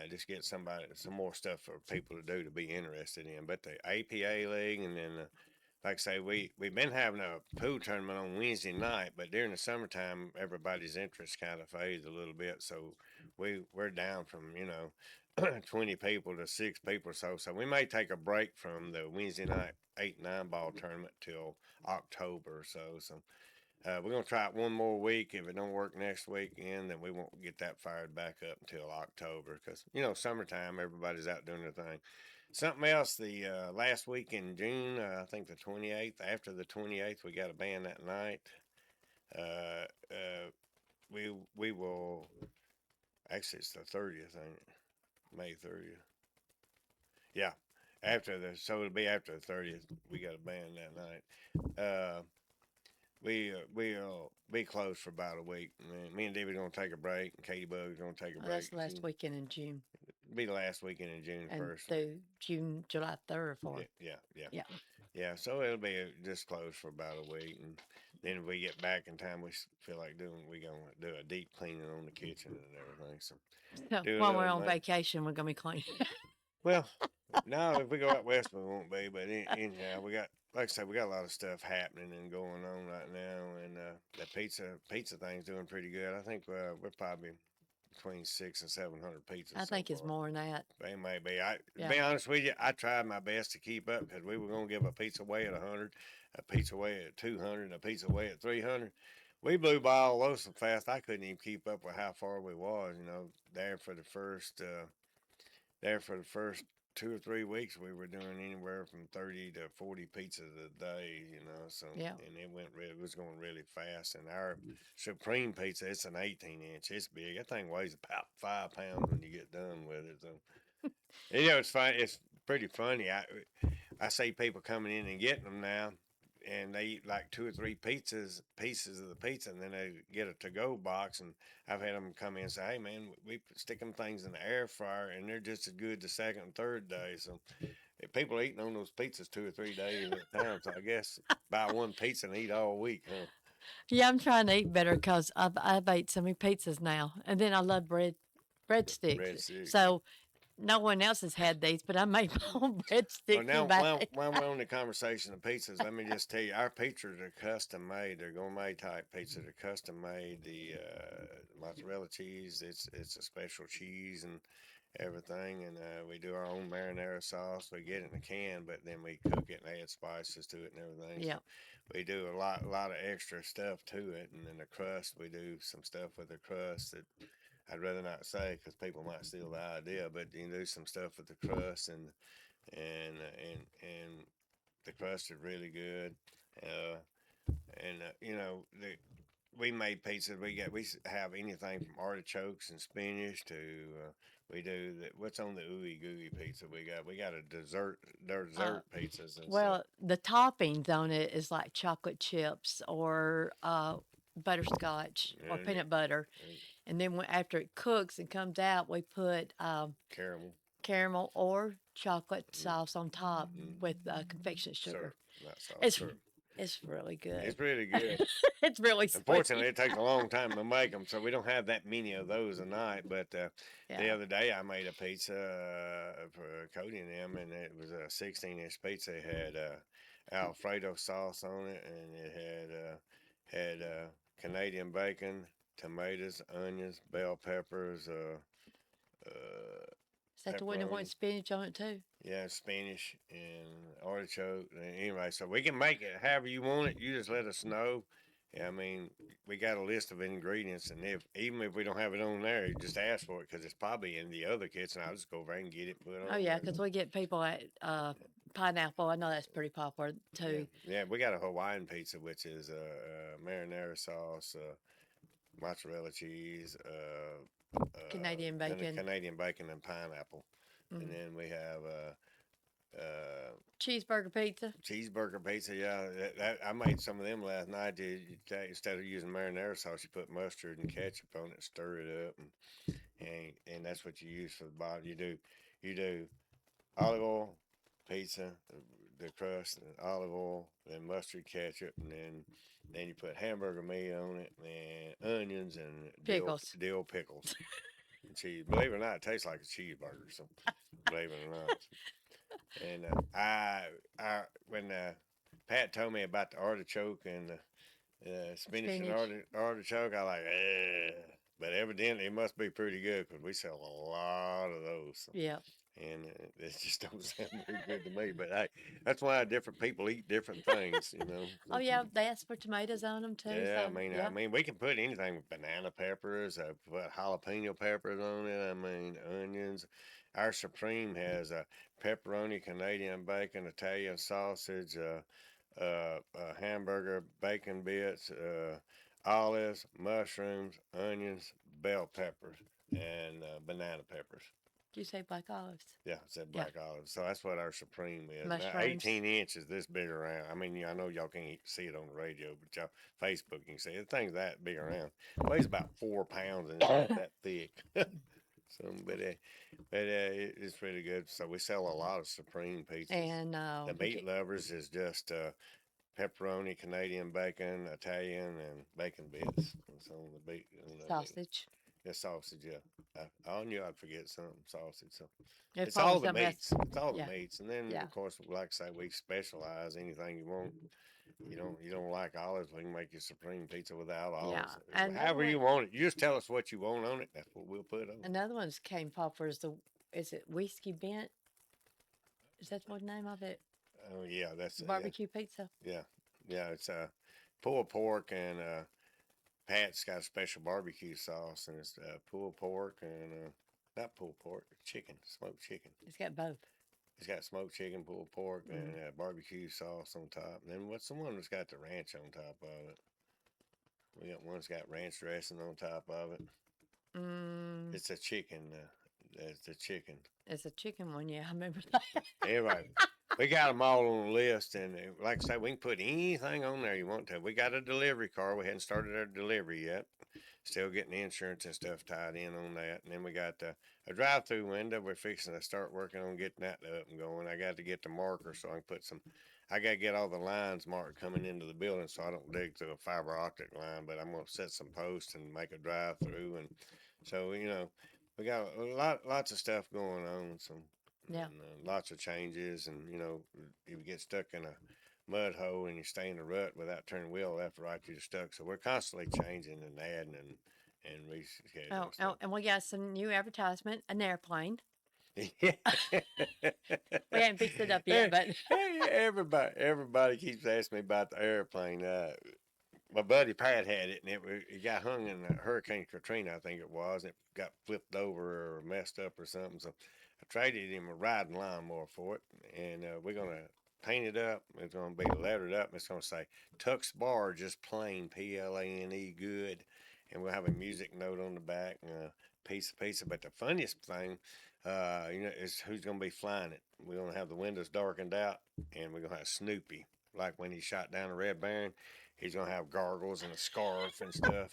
S1: just get some more stuff for people to do to be interested in. But the APA league, and then like I say, we've been having a pool tournament on Wednesday night, but during the summertime, everybody's interest kind of fades a little bit. So we're down from 20 people to 6 people or so. So we may take a break from the Wednesday night 8 9 ball tournament till October or so. So We're gonna try it one more week. If it don't work next weekend, then we won't get that fired back up until October, because summertime, everybody's out doing their thing. Something else, the last week in June, I think the 28th. After the 28th, we got a band that night. Uh, uh, we will actually it's the 30th, ain't it? May 30th. Yeah, it'll be after the 30th. We got a band that night. We'll be closed for about a week. Me and Debbie's gonna take a break, and Katie Bug's gonna take a
S2: Oh,
S1: break.
S2: that's the last weekend in June.
S1: Be the last weekend in June
S2: And
S1: first.
S2: through June, July 3rd or 4th. Yeah.
S1: Yeah. So it'll be just closed for about a week, and then if we get back in time, we feel like doing, we gonna do a deep cleaning on the kitchen and everything. So
S2: So
S1: do a
S2: while we're
S1: little
S2: on vacation, we're gonna be clean.
S1: well, no, if we go out west, we won't be. But anyhow, we got, like I said, we got a lot of stuff happening and going on right now, and the pizza thing's doing pretty good. I think we're probably between 600 and 700 pizzas
S2: I
S1: so
S2: think it's
S1: far.
S2: more than that.
S1: They may be. To
S2: Yeah.
S1: be honest with you, I tried my best to keep up, because we were gonna give a pizza away at 100, a pizza away at 200, and a pizza away at 300. We blew by all those so fast I couldn't even keep up with how far we was. There for the first. There for the first 2 or 3 weeks, we were doing anywhere from 30 to 40 pizzas a day, so,
S2: Yeah.
S1: and it was going really fast. And our Supreme pizza, it's an 18-inch, it's big. That thing weighs about 5 pounds when you get done with it. So, it's fun. It's pretty funny. I see people coming in and getting them now, and they eat like 2 or 3 pieces of the pizza, and then they get a to-go box. And I've had them come in and say, "Hey, man, we stick them things in the air fryer, and they're just as good the second and third day." So if people are eating on those pizzas 2 or 3 days at a time, so I guess buy one pizza and eat all week, huh?
S2: Yeah, I'm trying to eat better because I've ate so many pizzas now, and then I love breadsticks.
S1: Breadsticks.
S2: So no one else has had these, but I made my own
S1: Well,
S2: breadsticks
S1: now
S2: and bag.
S1: while we're on the conversation of pizzas, let me just tell you, our pizzas are custom made. They're gourmet type pizzas. They're custom made. The mozzarella cheese, it's a special cheese and everything, and we do our own marinara sauce. We get it in a can, but then we cook it and add spices to it and everything.
S2: Yeah.
S1: So we do a lot of extra stuff to it, and then the crust, we do some stuff with the crust that I'd rather not say, because people might steal the idea. But you do some stuff with the crust, and the crust is really good. Uh, we made pizza. We have anything from artichokes and spinach to we do what's on the ooey gooey pizza. We got a dessert pizzas and stuff.
S2: Well, the toppings on it is like chocolate chips or butterscotch or
S1: And,
S2: peanut butter. And then after it cooks and comes out, we put caramel or chocolate sauce on top with confectionate sugar.
S1: syrup, not sauce,
S2: It's
S1: syrup.
S2: it's really good.
S1: It's really good.
S2: It's really sweet.
S1: Unfortunately, it takes a long time to make them, so we don't have that many of those a night. But the other day, I made a pizza for Cody and them, and it was a 16-inch pizza. It had Alfredo sauce on it, and it had Canadian bacon, tomatoes, onions, bell peppers,
S2: Is that the one that
S1: pepperoni.
S2: wants spinach on it too?
S1: Yeah, spinach and artichoke. And anyway, so we can make it however you want it. You just let us know. I mean, we got a list of ingredients, and even if we don't have it on there, you just ask for it, because it's probably in the other kitchen. I'll just go over and get it, put it on.
S2: Oh yeah,
S1: there.
S2: because we get people at pineapple. I know that's pretty popular too.
S1: Yeah, we got a Hawaiian pizza, which is marinara sauce, mozzarella cheese,
S2: Canadian bacon,
S1: Canadian bacon, and pineapple.
S2: Mm.
S1: And then we have
S2: cheeseburger pizza.
S1: Cheeseburger pizza, yeah. I made some of them last night. Instead of using marinara sauce, you put mustard and ketchup on it, stir it up, and that's what you use for the bottom. You do olive oil, pizza, the crust, and olive oil, then mustard, ketchup, and then you put hamburger meat on it, and onions and
S2: Pickles.
S1: dill pickles, and cheese. Believe it or not, it tastes like a cheeseburger. So believe it or not. And when Pat told me about the artichoke and the spinach and artichoke, I like, but evidently it must be pretty good, because we sell a lot of those. So.
S2: Yeah.
S1: and it just don't sound very good to me. But hey, that's why different people eat different things, you know.
S2: Oh yeah, they asked for tomatoes on them too.
S1: Yeah,
S2: So
S1: I
S2: yeah,
S1: mean, we can put anything with banana peppers, put jalapeno peppers on it. I mean, onions. Our Supreme has pepperoni, Canadian bacon, Italian sausage, hamburger, bacon bits, olives, mushrooms, onions, bell peppers, and banana peppers.
S2: did you say black olives?
S1: Yeah, it's that
S2: Yeah,
S1: black olive. So that's what our Supreme is. Now,
S2: mushrooms.
S1: 18 inches, this big around. I mean, I know y'all can't see it on the radio, but y'all Facebook you can see it. The thing's that big around. Weighs about 4 pounds and it's about that thick. So, it's really good. So we sell a lot of Supreme pizzas.
S2: And
S1: The
S2: what you
S1: meat lovers is just pepperoni, Canadian bacon, Italian, and bacon bits. It's on the beat.
S2: sausage?
S1: Yeah, sausage. Yeah, I knew I'd forget something. Sausage. So
S2: There's
S1: it's
S2: probably
S1: all the
S2: something else.
S1: meats. It's all the
S2: Yeah,
S1: meats, and then
S2: yeah,
S1: of course, like I say, we specialize. Anything you want. You don't like olives, we can make you supreme pizza without
S2: yeah.
S1: olives.
S2: Another
S1: However
S2: one,
S1: you want it. You just tell us what you want on it. That's what we'll put on it.
S2: another one's came popular is the is it whiskey bent? Is that what the name of it?
S1: Oh yeah, that's yeah,
S2: Barbecue pizza.
S1: yeah, yeah. It's pulled pork and Pat's got a special barbecue sauce, and it's pulled pork and not pulled pork, chicken, smoked chicken.
S2: It's got both.
S1: It's got smoked chicken, pulled pork,
S2: Mm.
S1: and barbecue sauce on top. And then what's the one that's got the ranch on top of it? We got one that's got ranch dressing on top of it.
S2: Mm,
S1: It's a chicken. It's a chicken.
S2: it's a chicken one. Yeah, I remember that.
S1: Anyway, we got them all on the list, and like I say, we can put anything on there you want to. We got a delivery car. We hadn't started our delivery yet. Still getting the insurance and stuff tied in on that. And then we got a drive-through window. We're fixing to start working on getting that up and going. I got to get the marker so I can put some. I got to get all the lines marked coming into the building so I don't dig through a fiber optic line. But I'm gonna set some posts and make a drive-through, and so we got lots of stuff going on. So
S2: Yeah.
S1: and lots of changes, and if you get stuck in a mud hole and you stay in the rut without turning wheel left or right, you're stuck. So we're constantly changing and adding and
S2: Oh,
S1: rescheduling
S2: oh,
S1: stuff.
S2: and we got some new advertisement, an airplane.
S1: Yeah.
S2: We haven't fixed it up yet, but
S1: Everybody keeps asking me about the airplane. My buddy Pat had it, and it got hung in Hurricane Katrina, I think it was. And it got flipped over or messed up or something. So I traded him a riding lawnmower for it, and we're gonna paint it up. It's gonna be lettered up. And it's gonna say Tux Bar, just plain PLANE, good. And we'll have a music note on the back, piece. But the funniest thing, is who's gonna be flying it. We're gonna have the windows darkened out, and we're gonna have Snoopy, like when he shot down the Red Baron. He's gonna have gargles and a scarf and stuff,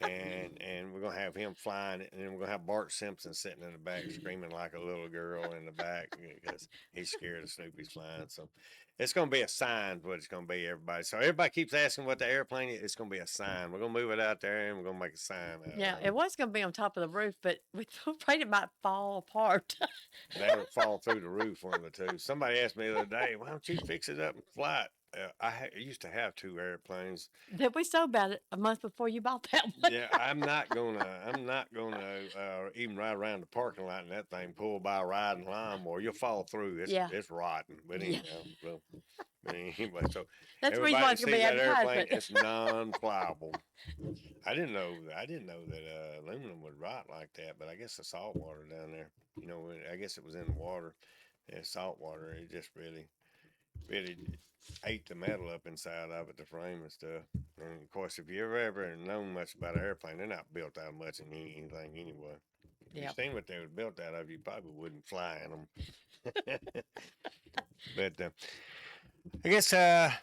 S1: and we're gonna have him flying it, and then we're gonna have Bart Simpson sitting in the back screaming like a little girl in the back because he's scared of Snoopy's flying. So it's gonna be a sign what it's gonna be, everybody. So everybody keeps asking what the airplane is. It's gonna be a sign. We're gonna move it out there and we're gonna make a sign out
S2: yeah,
S1: of
S2: it was going to be on top of the roof, but we afraid it might fall apart.
S1: That'll fall through the roof, one of the two. Somebody asked me the other day, "Why don't you fix it up and fly it?" I used to have two airplanes.
S2: That we sold about it a month before you bought that one.
S1: Yeah, I'm not gonna even ride around the parking lot in that thing pulled by a riding lawnmower. You'll fall through.
S2: Yeah,
S1: It's rotten. But
S2: yeah.
S1: anyhow, but anyway, so
S2: That's the reason why
S1: everybody
S2: it's going to
S1: sees
S2: be
S1: that airplane.
S2: advertisement.
S1: It's non-pliable. I didn't know that aluminum would rot like that. But I guess the salt water down there. I guess it was in the water. Yeah, salt water. It just really ate the metal up inside of it, the frame and stuff. And of course, if you ever known much about an airplane, they're not built out much in anything anyway. If you
S2: Yep.
S1: seen what they were built out of, you probably wouldn't fly in them. But I guess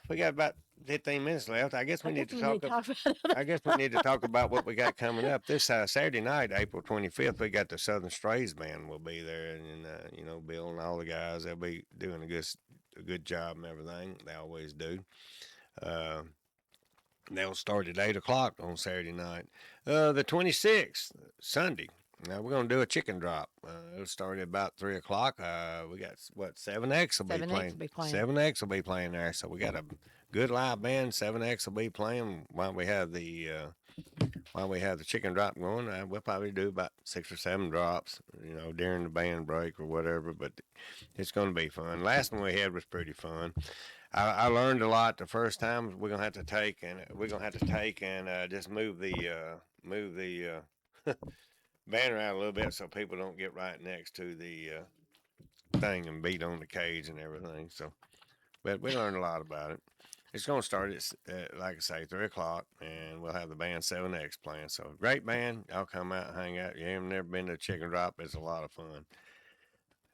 S1: we got about 15 minutes left. I guess we need to talk.
S2: About
S1: I guess we need to talk about what we got coming up this Saturday night, April 25th. We got the Southern Strays band will be there, and Bill and all the guys. They'll be doing a good job and everything. They always do. Uh, they'll start at 8 o'clock on Saturday night. The 26th, Sunday. Now we're gonna do a chicken drop. It'll start at about 3 o'clock. We got what 7X will be
S2: 7X
S1: playing.
S2: will be playing.
S1: 7X will be playing there. So we got a good live band. 7X will be playing while we have the chicken drop going. We'll probably do about 6 or 7 drops, during the band break or whatever. But it's going to be fun. Last one we had was pretty fun. I learned a lot the first time. We're gonna have to take and just move the band around a little bit so people don't get right next to the thing and beat on the cage and everything. So, but we learned a lot about it. It's going to start at, like I say, 3 o'clock, and we'll have the band 7X playing. So, great band. Y'all come out and hang out. You haven't never been to Chicken Drop. It's a lot of fun.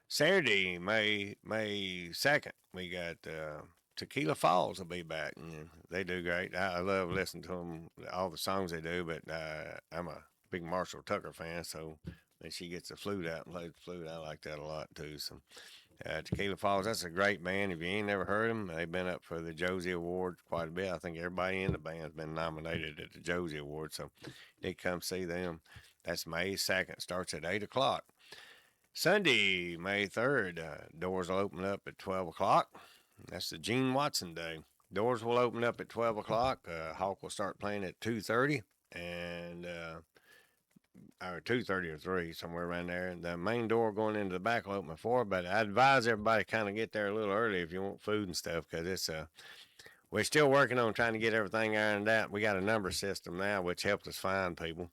S1: Saturday, May 2nd, we got Tequila Falls will be back, and they do great. I love listening to them, all the songs they do, but I'm a big Marshall Tucker fan, so when she gets the flute out and plays the flute, I like that a lot too. So Tequila Falls, that's a great band. If you ain't never heard them, they've been up for the Josie Awards quite a bit. I think everybody in the band's been nominated at the Josie Awards, so you need to come see them. That's May 2nd, starts at 8 o'clock. Sunday, May 3rd, doors will open up at 12 o'clock. That's the Gene Watson Day. Doors will open up at 12 o'clock. Hawk will start playing at 2:30, and or 2:30 or 3, somewhere around there. And the main door going into the back will open at 4, but I advise everybody kind of get there a little early if you want food and stuff, because we're still working on trying to get everything ironed out. We got a number system now, which helps us find people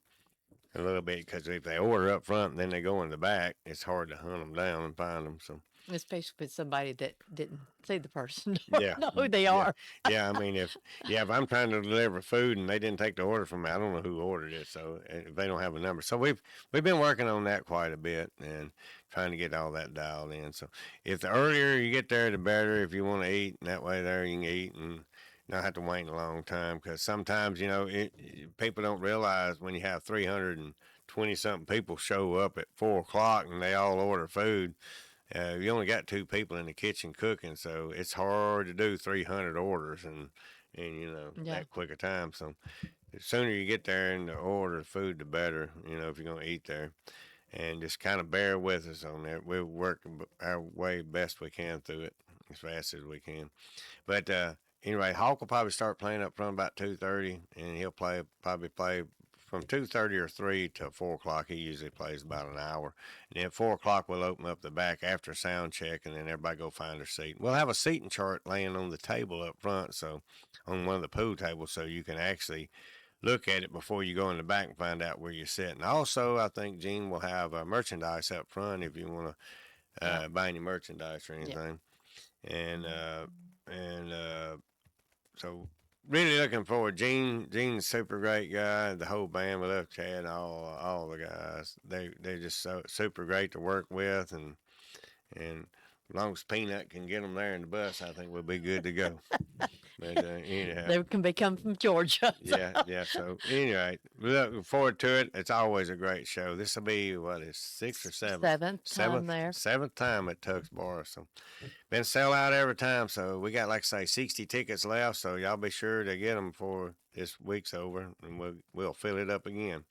S1: a little bit, because if they order up front and then they go in the back, it's hard to hunt them down and find them. So,
S2: especially with somebody that didn't see the person or
S1: yeah,
S2: know who they
S1: yeah,
S2: are.
S1: yeah. I mean, if I'm trying to deliver food and they didn't take the order from me, I don't know who ordered it. So if they don't have a number, so we've been working on that quite a bit and trying to get all that dialed in. So if the earlier you get there, the better. If you want to eat, and that way there you can eat and not have to wait a long time, because sometimes people don't realize when you have 320 something people show up at 4 o'clock and they all order food. You only got 2 people in the kitchen cooking, so it's hard to do 300 orders and
S2: Yeah.
S1: that quick a time. So the sooner you get there and order the food, the better. If you're gonna eat there, and just kind of bear with us on that. We're working our way best we can through it as fast as we can. But anyway, Hawk will probably start playing up front about 2:30, and he'll probably play from 2:30 or 3 to 4 o'clock. He usually plays about an hour. And then at 4 o'clock, we'll open up the back after sound check, and then everybody go find their seat. We'll have a seating chart laying on the table up front, so on one of the pool tables, so you can actually look at it before you go in the back and find out where you're sitting. Also, I think Gene will have merchandise up front if you want to buy any merchandise or anything. Yeah. And so really looking forward. Gene's a super great guy. The whole band, we love Chad, all the guys. They're just so super great to work with, and as long as Peanut can get them there in the bus, I think we'll be good to go. But anyhow,
S2: They can be coming from Georgia.
S1: yeah. So anyway, looking forward to it. It's always a great show. This will be is 6th or 7th?
S2: Time there.
S1: 7th time at Tuck's Bar. So been sell out every time. So we got, like I say, 60 tickets left. So y'all be sure to get them before this week's over, and we'll fill it up again.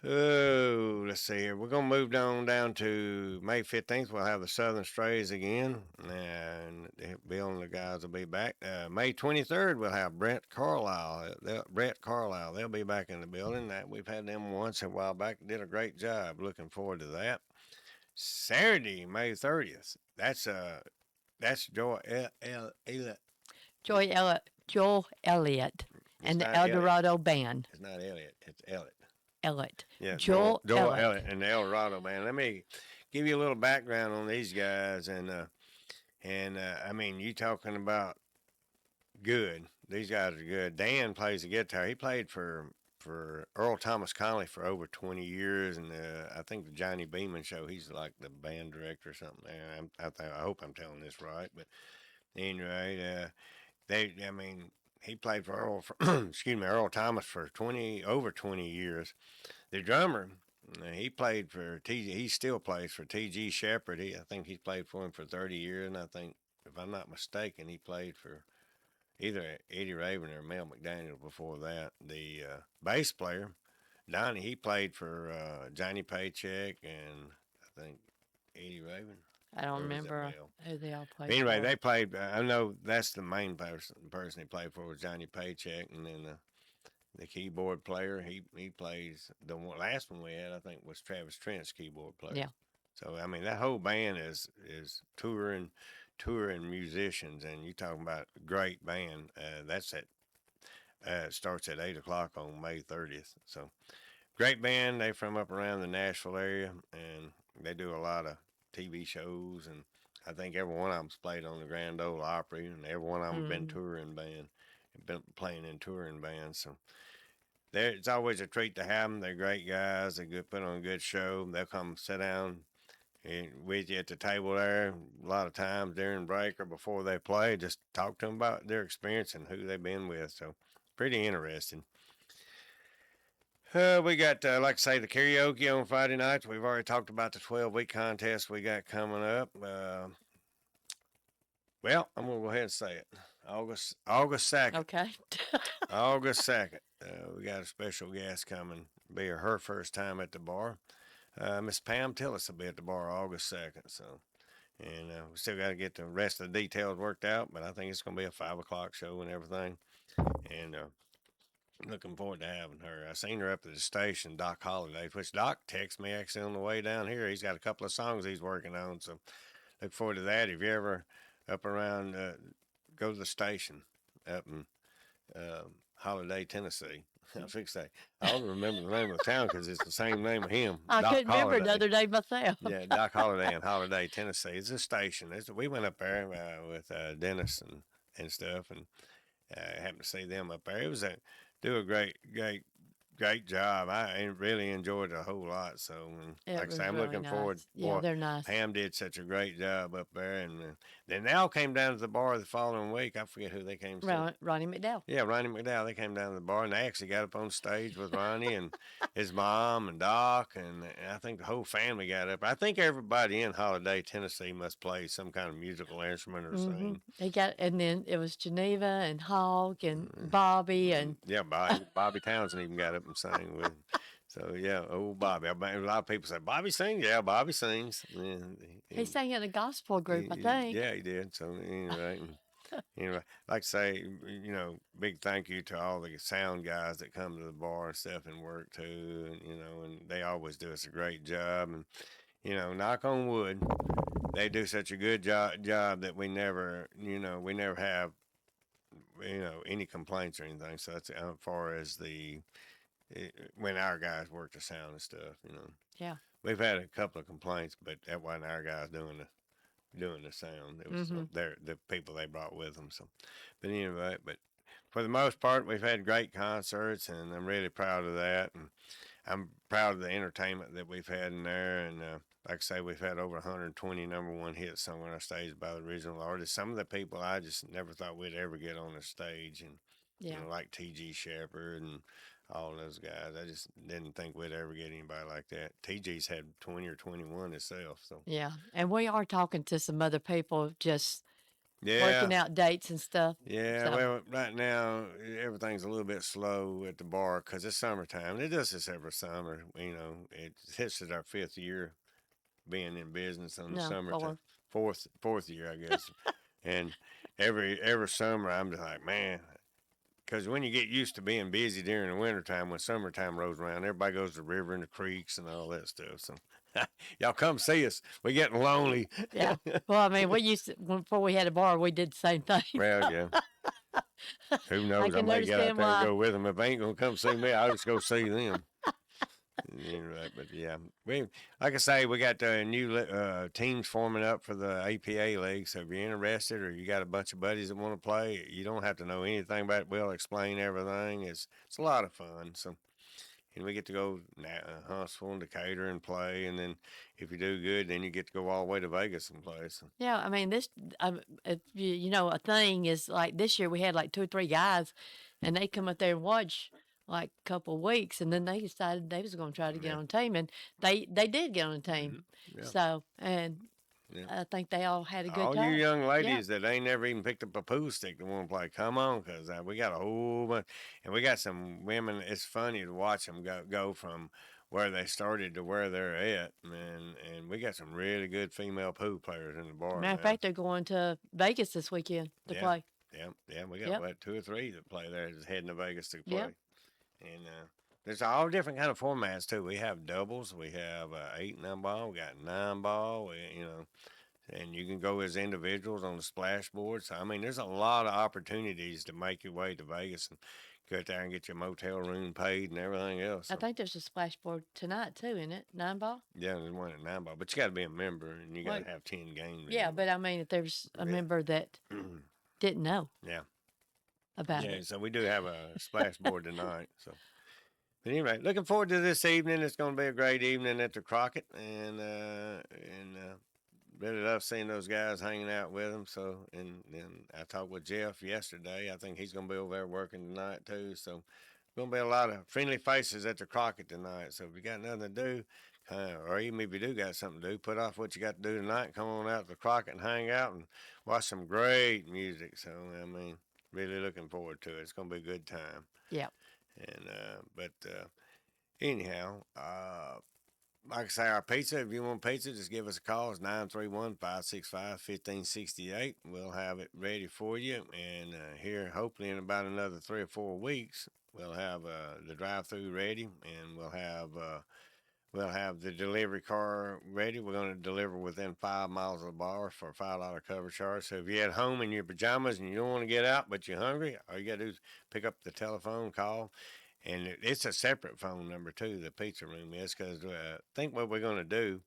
S1: Oh, let's see here. We're going to move down to May 15th. We'll have the Southern Strays again, and Bill and the guys will be back. May 23rd, we'll have Brett Carlisle. They'll be back in the building. We've had them once a while back. Did a great job. Looking forward to that. Saturday, May 30th. That's Joy Elliott.
S2: Joel Elliott and the El Dorado Band.
S1: It's not Elliott. It's Elliott.
S2: Yeah,
S1: Joel Elliott and the El Dorado Band. Let me give you a little background on these guys, and I mean, you talking about good. These guys are good. Dan plays the guitar. He played for Earl Thomas Conley for over 20 years, and I think the Johnny Beeman show. He's like the band director or something. I hope I'm telling this right, but anyway, he played for Earl Thomas for over 20 years. The drummer, he played for he still plays for T.G. Shepherd. I think he's played for him for 30 years, and I think, if I'm not mistaken, he played for either Eddie Raven or Mel McDaniel before that. The bass player, Donnie, he played for Johnny Paycheck and I think Eddie Raven.
S2: I don't
S1: Or was it
S2: remember
S1: Mel?
S2: who they all
S1: But
S2: played
S1: anyway,
S2: for.
S1: they played. I know that's the main person he played for was Johnny Paycheck, and then the keyboard player. He plays the last one we had. I think was Travis Trent's keyboard player.
S2: Yeah.
S1: So I mean that whole band is touring musicians, and you talking about a great band. That's at starts at 8 o'clock on May 30th. So great band. They from up around the Nashville area, and they do a lot of TV shows. And I think every one of them's played on the Grand Ole Opry, and every one of them been
S2: Mm.
S1: touring band, been playing in touring bands. So it's always a treat to have them. They're great guys. They put on a good show. They'll come sit down with you at the table there. A lot of times during break or before they play, just talk to them about their experience and who they've been with. So pretty interesting. We got, like I say, the karaoke on Friday nights. We've already talked about the 12-week contest we got coming up. Well, I'm gonna go ahead and say it. August 2nd.
S2: Okay.
S1: August 2nd. We got a special guest coming. Be her first time at the bar. Miss Pam Tillis will be at the bar August 2nd. So, and we still got to get the rest of the details worked out. But I think it's gonna be a 5 o'clock show and everything. And looking forward to having her. I seen her up at the station, Doc Holiday, which Doc texted me actually on the way down here. He's got a couple of songs he's working on, so look forward to that. If you ever up around, go to the station up in Holiday, Tennessee. I fix that. I don't remember the name of the town because it's the same name of him,
S2: I
S1: Doc
S2: couldn't remember the
S1: Holiday.
S2: other day myself.
S1: Yeah, Doc Holiday in Holiday, Tennessee. It's a station. We went up there with Dennis and stuff, and happened to see them up there. It was do a great job. I really enjoyed it a whole lot. So,
S2: It
S1: like I say,
S2: was
S1: I'm
S2: really
S1: looking forward.
S2: nice. Yeah,
S1: Boy,
S2: they're nice.
S1: Pam did such a great job up there, and then they all came down to the bar the following week. I forget who they came to see.
S2: Ronnie McDowell.
S1: Yeah, Ronnie McDowell. They came down to the bar, and they actually got up on stage with Ronnie and his mom and Doc, and I think the whole family got up. I think everybody in Holiday, Tennessee, must play some kind of musical instrument or
S2: Mm-hmm.
S1: sing.
S2: They got, and then it was Geneva and Hawk and Bobby and
S1: Yeah, Bobby Townsend even got up and sang with him. So yeah, old Bobby. A lot of people say Bobby sings. Yeah, Bobby sings. Yeah,
S2: he sang in a gospel group, I think.
S1: yeah, he did. So anyway, anyway, like I say, big thank you to all the sound guys that come to the bar and stuff and work too, and and they always do us a great job. And knock on wood, they do such a good job that we never have any complaints or anything. So that's as far as when our guys work the sound and stuff.
S2: Yeah.
S1: We've had a couple of complaints, but that wasn't our guys doing the sound. It was
S2: Mm-hmm.
S1: the people they brought with them. So, but anyway, but for the most part, we've had great concerts, and I'm really proud of that. And I'm proud of the entertainment that we've had in there. And like I say, we've had over 120 number one hits on our stage by the original artists. Some of the people I just never thought we'd ever get on the stage, and
S2: Yeah.
S1: like T.G. Shepherd and all those guys. I just didn't think we'd ever get anybody like that. T.G.'s had 20 or 21 himself. So
S2: Yeah. And we are talking to some other people just
S1: yeah.
S2: working out dates and stuff.
S1: Yeah,
S2: So,
S1: well, right now everything's a little bit slow at the bar because it's summertime. It does this every summer. It hits at our fifth year being in business on the
S2: no,
S1: summertime. Fourth year, I guess. And every summer, I'm just like, man, because when you get used to being busy during the wintertime, when summertime rolls around, everybody goes to the river and the creeks and all that stuff. So y'all come see us. We're getting lonely.
S2: yeah. Well, I mean, we used to, before we had a bar, we did the same thing.
S1: Well, yeah. Who knows? I
S2: can
S1: may get out
S2: understand
S1: there and
S2: why.
S1: go with them. If they ain't gonna come see me, I'll just go see them. Right, but yeah, like I say, we got new teams forming up for the APA league. So if you're interested, or you got a bunch of buddies that want to play, you don't have to know anything about it. We'll explain everything. It's a lot of fun. So, and we get to go Huntsville and Decatur and play, and then if you do good, then you get to go all the way to Vegas and play. So.
S2: Yeah, I mean, if a thing is like this year we had like 2 or 3 guys, and they come up there and watch like a couple of weeks, and then they decided they was going to try to get on a team, and they did get on a team.
S1: Yeah.
S2: So, and
S1: Yeah.
S2: I think they all had a good
S1: All
S2: time.
S1: you young
S2: Yeah.
S1: ladies that ain't never even picked up a pool stick that want to play, come on, because we got a whole bunch, and we got some women. It's funny to watch them go from where they started to where they're at, and we got some really good female pool players in the bar
S2: Matter of
S1: now.
S2: fact, they're going to Vegas this weekend to
S1: Yeah,
S2: play.
S1: yeah. We got
S2: Yep.
S1: what 2 or 3 that play there, is heading to Vegas to
S2: Yep.
S1: play, and there's all different kind of formats too. We have doubles, we have 8 and 9 ball, we got 9 ball, and you can go as individuals on the splashboard. So I mean, there's a lot of opportunities to make your way to Vegas and go out there and get your motel room paid and everything else.
S2: I
S1: So,
S2: think there's a splashboard tonight too, isn't it? 9 ball.
S1: yeah, there's one at 9 ball, but you got to be a member and you got
S2: Well,
S1: to have 10 games.
S2: yeah, but I mean, if there's a
S1: Yeah.
S2: member that didn't know
S1: Yeah.
S2: about
S1: Yeah.
S2: it.
S1: So we do have a splashboard tonight. So, but anyway, looking forward to this evening. It's going to be a great evening at the Crockett, and really love seeing those guys hanging out with them. So, and I talked with Jeff yesterday. I think he's going to be over there working tonight too. So, going to be a lot of friendly faces at the Crockett tonight. So, if you got nothing to do, or even if you do got something to do, put off what you got to do tonight. Come on out to the Crockett and hang out and watch some great music. So, I mean, really looking forward to it. It's going to be a good time.
S2: Yeah.
S1: And but anyhow, like I say, our pizza, if you want pizza, just give us a call. It's 931-565-1568. We'll have it ready for you. And here, hopefully, in about another 3 or 4 weeks, we'll have the drive-through ready, and we'll have the delivery car ready. We're going to deliver within 5 miles of the bar for a $5 cover charge. So if you're at home in your pajamas and you don't want to get out but you're hungry, all you got to do is pick up the telephone, call, and it's a separate phone number too. The pizza room is, because I think what we're going to do.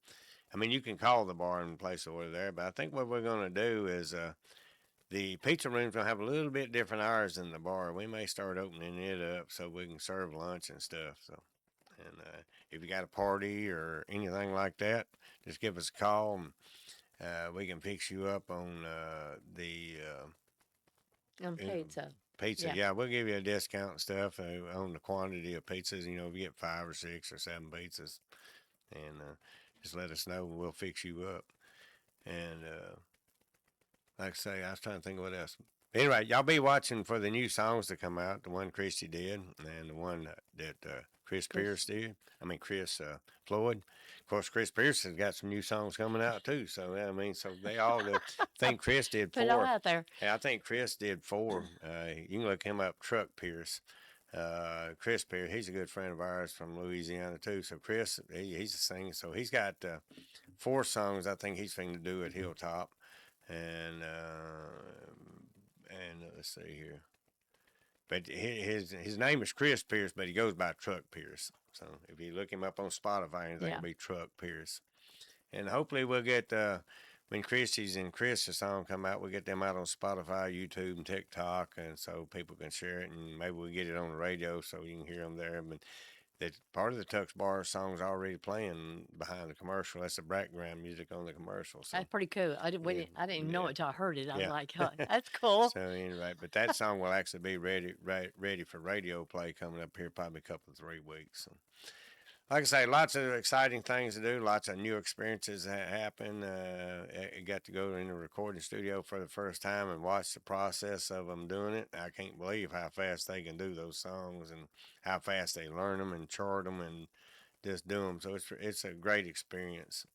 S1: I mean, you can call the bar and place the order there, but I think what we're going to do is the pizza room's going to have a little bit different hours than the bar. We may start opening it up so we can serve lunch and stuff. So, and if you got a party or anything like that, just give us a call, and we can fix you up on the
S2: Pizza.
S1: pizza. Yeah, we'll give you a discount and stuff on the quantity of pizzas. You know, if you get 5 or 6 or 7 pizzas, and just let us know, and we'll fix you up. And like I say, I was trying to think of what else. Anyway, y'all be watching for the new songs that come out. The one Christy did, and the one that Chris Pierce did. I mean, Chris Floyd. Of course, Chris Pierce has got some new songs coming out too. So I mean, so they all do. I think Chris did
S2: Put it all
S1: 4.
S2: out there.
S1: Yeah, I think Chris did 4. You can look him up, Truck Pierce. Chris Pierce, he's a good friend of ours from Louisiana too. So Chris, he's a singer. So he's got 4 songs I think he's finna do at Hilltop, and let's see here. But his name is Chris Pierce, but he goes by Truck Pierce. So if you look him up on Spotify, anything will be Truck Pierce. And hopefully we'll get when Christy's and Chris' song come out, we'll get them out on Spotify, YouTube, and TikTok, and so people can share it, and maybe we'll get it on the radio so you can hear them there. But that part of the Tux Bar song's already playing behind the commercial. That's the background music on the commercial. So
S2: that's pretty cool. I didn't even know it till I heard it. I was
S1: Yeah.
S2: like, oh, that's cool.
S1: So anyway, but that song will actually be ready for radio play coming up here probably a couple of 3 weeks. So, like I say, lots of exciting things to do, lots of new experiences happen. I got to go in the recording studio for the first time and watch the process of them doing it. I can't believe how fast they can do those songs and how fast they learn them and chart them and just do them. So it's a great experience.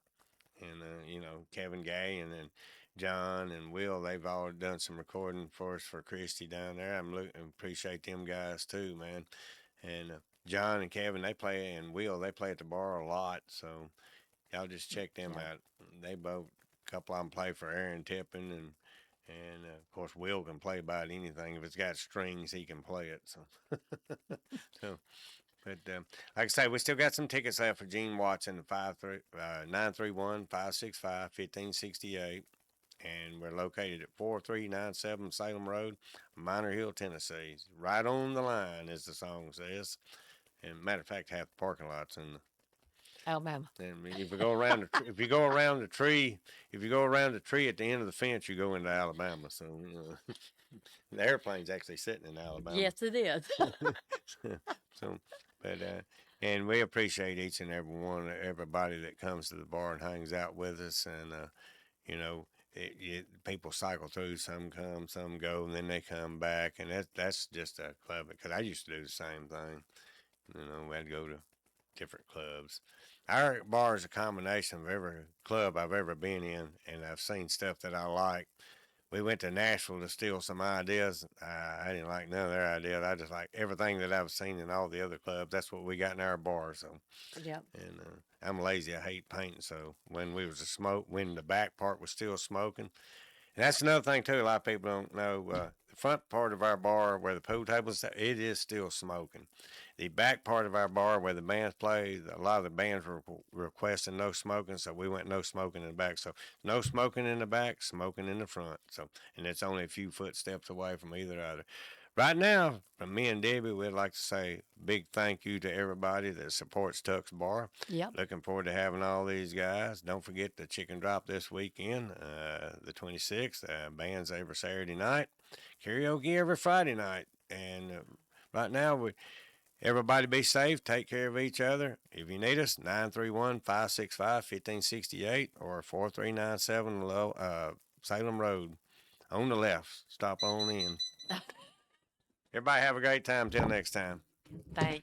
S1: And you know, Kevin Gay and then John and Will, they've all done some recording for us for Christy down there. Appreciate them guys too, man. And John and Kevin, they play, and Will, they play at the bar a lot. So y'all just check them out. They both, a couple of them play for Aaron Tippin, and of course Will can play about anything. If it's got strings, he can play it. So, so. But like I say, we still got some tickets left for Gene Watson, 931-565-1568. And we're located at 4397 Salem Road, Minor Hill, Tennessee. Right on the line, as the song says. And matter of fact, half the parking lots in
S2: Alabama.
S1: And if you go around, if you go around the tree, if you go around the tree at the end of the fence, you go into Alabama. So you know, the airplane's actually sitting in Alabama.
S2: Yes, it is.
S1: So, but and we appreciate each and every one, everybody that comes to the bar and hangs out with us, and you know. People cycle through. Some come, some go, and then they come back, and that's just a club. Because I used to do the same thing. You know, we had to go to different clubs. Our bar is a combination of every club I've ever been in, and I've seen stuff that I like. We went to Nashville to steal some ideas. I didn't like none of their ideas. I just like everything that I've seen in all the other clubs. That's what we got in our bar. So,
S2: Yep.
S1: and I'm lazy. I hate painting. So when we was a smoke, when the back part was still smoking, and that's another thing too. A lot of people don't know. The front part of our bar, where the pool tables, it is still smoking. The back part of our bar, where the bands play, a lot of the bands were requesting no smoking, so we went no smoking in the back. So no smoking in the back, smoking in the front. So, and it's only a few footsteps away from either. Right now, from me and Debbie, we'd like to say big thank you to everybody that supports Tuck's Bar.
S2: Yep.
S1: Looking forward to having all these guys. Don't forget the chicken drop this weekend, the 26th. Bands every Saturday night, karaoke every Friday night. And right now, everybody be safe. Take care of each other. If you need us, 931-565-1568 or 4397 Salem Road on the left. Stop on in. Everybody have a great time. Till next time.
S2: Thanks.